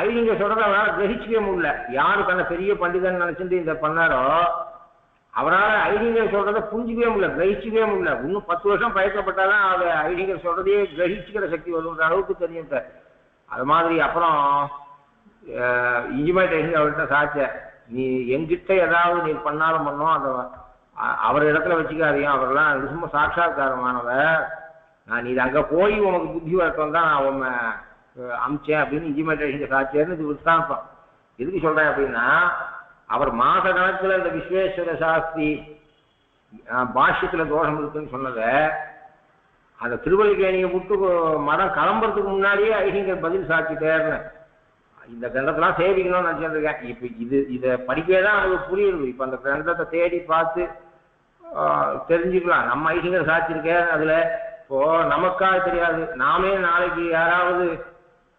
ஐடிங்க சொல்கிறத அவரால் கிரகிச்சிக்கவே முடியல. யாருக்கான பெரிய பண்டிதன் நினச்சிட்டு இந்த பண்ணாரோ அவரால் ஐடிங்கர் சொல்கிறத புரிஞ்சிக்கவே முடியல, கிரகிச்சிக்கவே முடியல. இன்னும் 10 வருஷம் பயிற்சப்பட்டாதான் அது ஐடிங்கர் சொல்கிறதையே கிரகிச்சிக்கிற சக்தி வருன்ற அளவுக்கு தெரியும் சார். அது மாதிரி அப்புறம் இன்ஜிமேட் ஐடிங்கர் அவர்கிட்ட சாச்ச, நீ எங்கிட்ட ஏதாவது நீ பண்ணாலும் பண்ணோம் அந்த அவர் இடத்துல வச்சுக்காதையும், அவரெல்லாம் ரொம்ப சாட்சாத்காரமானவர், நான் இது அங்கே போய் உனக்கு புத்தி வரட்டும் தான் நான் உன்னை அமிச்சேன் அப்படின்னு இன்ஜிமேட் ஐடிங்கர் சாச்சேன்னு இது விற்த்தாந்தம். எதுக்கு சொல்கிறேன் அப்படின்னா அவர் மாத கணக்கில் இந்த விஸ்வேஸ்வர சாஸ்திரி பாஷ்யத்தில் தோஷம் இருக்குன்னு சொன்னதை அந்த திருவள்ளிக்கேணியை விட்டு மடம் கிளம்புறதுக்கு முன்னாடியே ஐடிங்கர் பதில் சாட்சிட்டேன்னு இந்த கிரந்தத்தெல்லாம் சேவிக்கணும்னு நினச்சிருக்கேன். இப்போ இதை படிக்கவே தான் அவங்களுக்கு புரியுது. இப்போ அந்த கிரந்தத்தை தேடி பார்த்து தெரிஞ்சுக்கலாம். நம்ம ஐடிங்கர் சாட்சிருக்கேன் அதில். இப்போது நமக்காக தெரியாது, நாமே நாளைக்கு யாராவது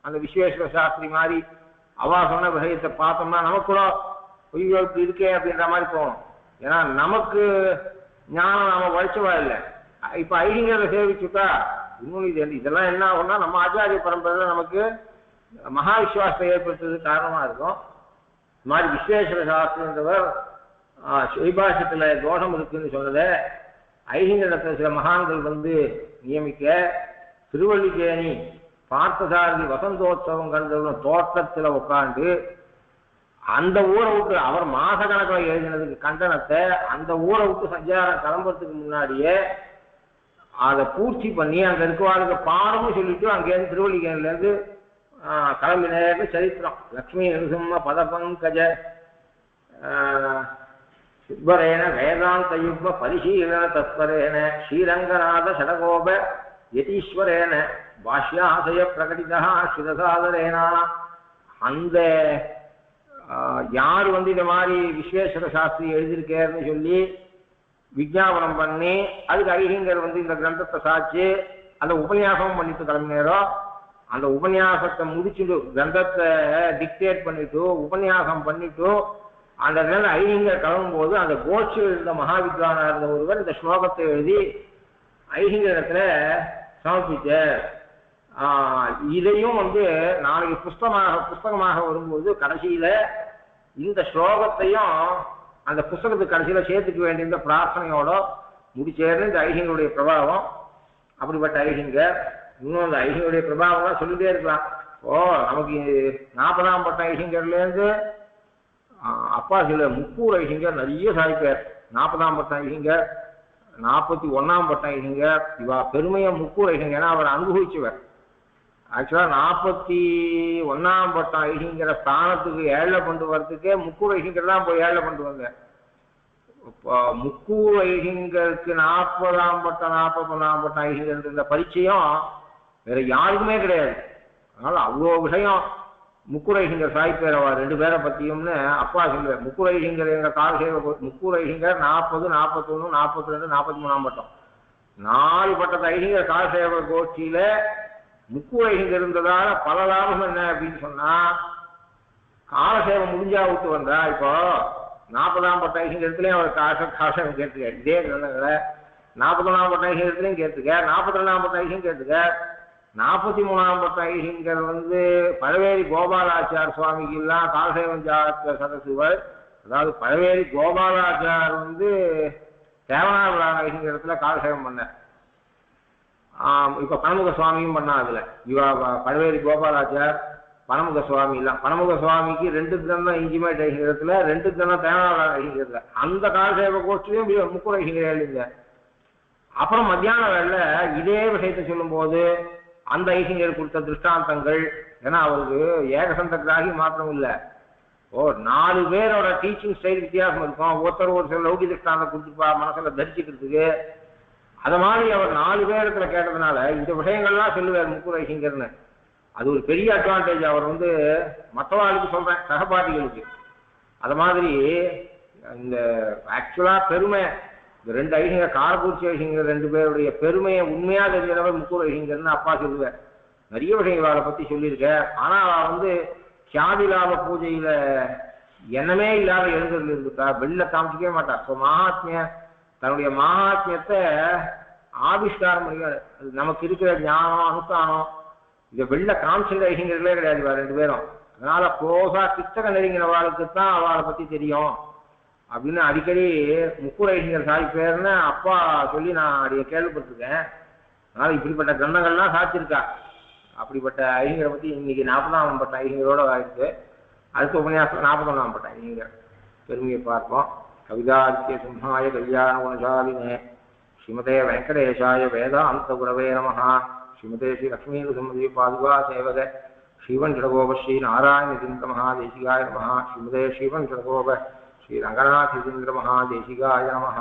அந்த விஸ்வேஸ்வர சாஸ்திரி மாதிரி அவா சொன்ன விஷயத்தை பார்த்தோம்னா நமக்கு கூட ஐயோ இப்படி இருக்கே அப்படின்ற மாதிரி போகணும். ஏன்னா நமக்கு ஞானம் நாம வலிச்சவா இல்லை. இப்போ ஐடிங்கரை சேவிச்சுட்டா இன்னும் இதெல்லாம் என்ன ஆகும்னா நம்ம ஆச்சாரிய பரம்பரையில் நமக்கு மகா விஸ்வாசத்தை ஏற்படுத்துறதுக்கு காரணமாக இருக்கும். இது மாதிரி விஸ்வேஸ்வர சாஸ்திரின்றவர் ஸ்ரீபாஷத்தில் தோஷம் இருக்குன்னு சொன்னதை ஐடிங்கரத்தை சில மகான்கள் வந்து நியமிக்க திருவள்ளிக்கேணி பார்த்தசாரதி வசந்தோத்சவம் கண்ட தோட்டத்தில் உட்காந்து அந்த ஊரை விட்டு அவர் மாச கணக்கில் எழுதினதுக்கு கண்டனத்தை அந்த ஊரை விட்டு சஞ்சாரம் கிளம்புறதுக்கு முன்னாடியே அதை பூர்த்தி பண்ணி அங்கே இருக்கவாளுக்கு பாடமும் சொல்லிட்டு அங்கேருந்து திருவள்ளிக்கேணிலேருந்து கிளம்பினேன்னு சரித்திரம். லக்ஷ்மி நரசிம்ம பதபங்கஜ சுப்பரேன வேதாந்த யுக்ம பரிசீலன தத்பரேன ஸ்ரீரங்கநாத சடகோப யதீஸ்வரேன பாஷ்யாசய பிரகடிதா ஸ்ருதசாதரேனா அந்த யார் வந்து இந்த மாதிரி விஸ்வேஸ்வர சாஸ்திரி எழுதியிருக்காருன்னு சொல்லி விஜாபனம் பண்ணி அதுக்கு ஐடிங்கர் வந்து இந்த கிரந்தத்தை சாட்சி அந்த உபன்யாசமும் பண்ணிட்டு கிளம்பினாரோ அந்த உபன்யாசத்தை முடிச்சுட்டு கிரந்தத்தை டிக்டேட் பண்ணிட்டு உபன்யாசம் பண்ணிட்டு அந்த நேரம் ஐடிங்கர் கிளம்பும்போது அந்த கோஷ்டியில் இருந்த மகாவித்வானா இருந்த ஒருவர் இந்த ஸ்லோகத்தை எழுதி ஐடிங்கரத்தில் சமர்ப்பிச்சார். இதையும் வந்து நாளைக்கு புஸ்தகமாக வரும்போது கடைசியில் இந்த ஸ்லோகத்தையும் அந்த புஸ்தகத்துக்கு கடைசியில் சேர்த்துக்க வேண்டிய இந்த பிரார்த்தனையோட முடிச்சேர்ந்து இந்த ஐடிங்கருடைய பிரபாவம். அப்படிப்பட்ட ஐடிங்கர் இன்னும் அந்த ஐடிங்கருடைய பிரபாவம்லாம் சொல்லிட்டே இருக்கலாம். நமக்கு 40ஆம் பட்ட ஐடிங்கர்லேருந்து அப்பா சில முக்கூர் ஐடிங்கர் நிறைய சாதிப்பார். 40ஆம் பட்ட ஐடிங்கர், 41ஆம் பட்ட ஐடிங்கர், இவா பெருமையை முக்கூர் ஐடிங்கர் ஏன்னா அவர் அனுபவிச்சவர். ஆக்சுவலாக 41ஆம் பட்டம் ஐடிங்கிற ஸ்தானத்துக்கு ஏழை கொண்டு வரதுக்கே முக்கூர் ஐடிங்கர் தான் போய் ஏழை கொண்டு வந்தேன். இப்போ முக்கூர் ஐடிங்கருக்கு 40ஆம் பட்டம் 41ஆம் பட்டம் ஐடிங்கர் இந்த பரிச்சயம் வேற யாருக்குமே கிடையாது. அதனால் அவ்வளோ விஷயம் முக்கூர் ஐடிங்கர் சாய்ப்பேர் அவர் 2 பேரை பற்றியும்னு அப்பா சொல்லுவார். முக்கூர் ஐடிங்கர் எங்கள் காலசேவை முக்கூர் ஐடிங்கர் 40, 41, 42, 43ஆம் பட்டம் 4 பட்டத்தை ஐடிங்கர் காலசேவை கோஷ்டியில் முக்கூர் ஐடிங்கர் இருந்ததால பல லாபம் என்ன அப்படின்னு சொன்னா காலசேவை முடிஞ்சா விட்டு வந்தா இப்போ 40ஆம் பட்ட ஐடிங்கரத்துலேயும் அவர் காலசேவை கேட்டுக்க இதே கிரந்தங்களை 41ஆம் பட்ட ஐடிங்கரத்துலையும் கேட்டுக்க 42ஆம் பட்ட ஐடியும் கேட்டுக்க 43ஆம் பட்ட ஐடிங்கர் வந்து பழவேரி கோபாலாச்சார் சுவாமிக்கெல்லாம் காலசேவம் ஜாத்த சதசுவர், அதாவது பழவேரி கோபாலாச்சார் வந்து தேவனார் ஐடிங்கரத்துல காலசேவம் பண்ண. இப்போ பனமுக சுவாமியும் பண்ணா. அதில் இவா பழவேரி கோபாலாச்சார் பனமுக சுவாமி இல்லை. பனமுக சுவாமிக்கு 2 கிரந்தம் இன்ஜிமேட் ஐடிங்கரத்தில் 2 கிரந்தம் தேவனார் ஐடிங்கரத்தில் அந்த காலசேவ கோஷ்டிலையும் முக்கூர் ஐடிங்கர் எழுதுங்க. அப்புறம் மத்தியான வேலை இதே விஷயத்தை சொல்லும்போது அந்த ஐடிங்கர் கொடுத்த திருஷ்டாந்தங்கள், ஏன்னா அவருக்கு ஏகசந்த கிராகி மாத்திரம் இல்லை, 4 பேரோட டீச்சிங் ஸ்டைல் வித்தியாசம் இருக்கும். ஒருத்தர் ஒரு சில லௌகி திருஷ்டாந்தம் கொடுத்துருப்பா மனசில் தரிசிக்கிறதுக்கு. அது மாதிரி அவர் 4 பேரிடத்துல கேட்டதுனால இந்த விஷயங்கள்லாம் சொல்லுவார் முக்குரைசிங்கர்னு. அது ஒரு பெரிய அட்வான்டேஜ். அவர் மற்றவாளுக்கு சொல்றேன், சகபாதிகளுக்கு. அது மாதிரி இந்த ஆக்சுவலா பெருமை, இந்த 2 ஐசிங்கர், காரபூர்ச்சி ஐசிங்கர் 2 பேருடைய பெருமையை உண்மையா தெரிஞ்சவர் முக்கூர் ஐசிங்கர்னு அப்பா சொல்லுவார். நிறைய விஷயங்கள் அவளை பத்தி சொல்லியிருக்கேன். ஆனா அவ கியாதிலாப பூஜையில எண்ணமே இல்லாத எழுந்ததுல இருந்துட்டா, வெளில காமிச்சிக்கவே மாட்டா. ஸோ தன்னுடைய மகாத்மியத்தை ஆவிஷ்காரம் பண்ணிக்க, நமக்கு இருக்கிற ஞானம் அனுஷ்டானம் இதை வெளில காமிச்சிருந்த ஐசிங்கர்களே கிடையாது 2 பேரும். அதனால க்ளோஸா கிச்சக நெருங்கினவாளுக்கு தான் அவளை பத்தி தெரியும் அப்படின்னு அடிக்கடி முக்கூர் ஐசிங்கர் சாதிப்பேர்னு அப்பா சொல்லி நான் அடிய கேள்விப்பட்டிருக்கேன். அதனால இப்படிப்பட்ட கிரந்தங்கள்லாம் சாதிச்சிருக்கா. அப்படிப்பட்ட ஐசிங்கரை பத்தி இன்னைக்கு 40ஆம் பட்ட ஐசிங்கரோட ஆயிடுச்சு. அடுத்த உபன்யாசம் 41ஆம் பட்ட ஐசிங்கர் பெருமையை பார்ப்போம். கவிதாக்கிய சிம்ஹாய கல்யாண குணசாலினே ஸ்ரீமதே வெங்கடேஷாய வேதாந்த குரவே நமஹ. ஸ்ரீமதே ஸ்ரீ லக்ஷ்மீ சுமதி பாதுகா சேவக ஸ்ரீவன் ஜடகோப ஸ்ரீ நாராயண யதீந்திர மகாதேசிகாய நமஹ. ஸ்ரீமதே ஸ்ரீவன் ஜடகோப ஸ்ரீ ரங்கநாத யதீந்திர மகாதேசிகாய நமஹ.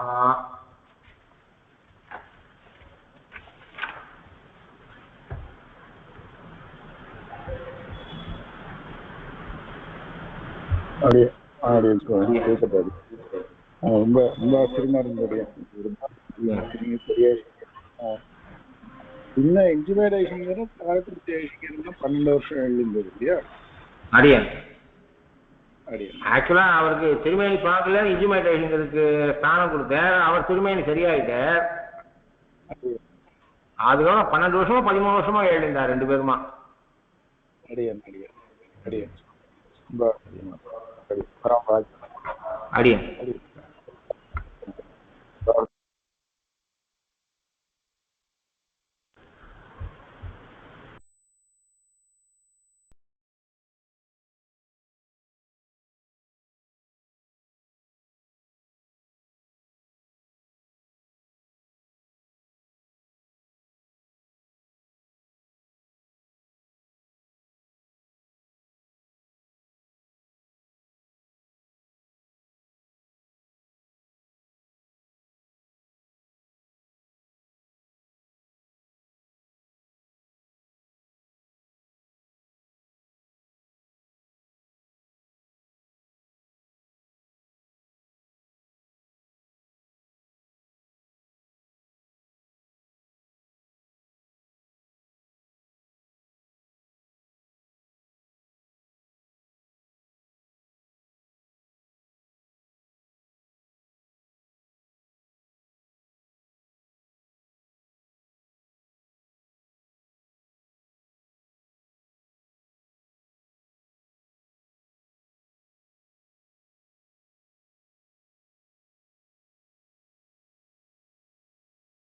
ரொம்ப ரொம்ப ஆச்சரியமா இருந்தது. இன்னும் என்ஜினியர் ஐசிங்கரும் காலத்திற்கு ஐசிங்கரும் 12 வருஷம் எழுந்தது இல்லையா? அடியன் ஆக்சுவலா அவருக்கு திருமேனி பார்க்கல, இன்ஜினியர் ஐசிங்கருக்கு ஸ்தானம் கொடுத்தேன். அவர் திருமேனி சரியாயிட்டார். அதுக்கப்புறம் 12 வருஷமா 13 வருஷமா எழுந்தார் 2 பேருமா. அடியன் அடியன்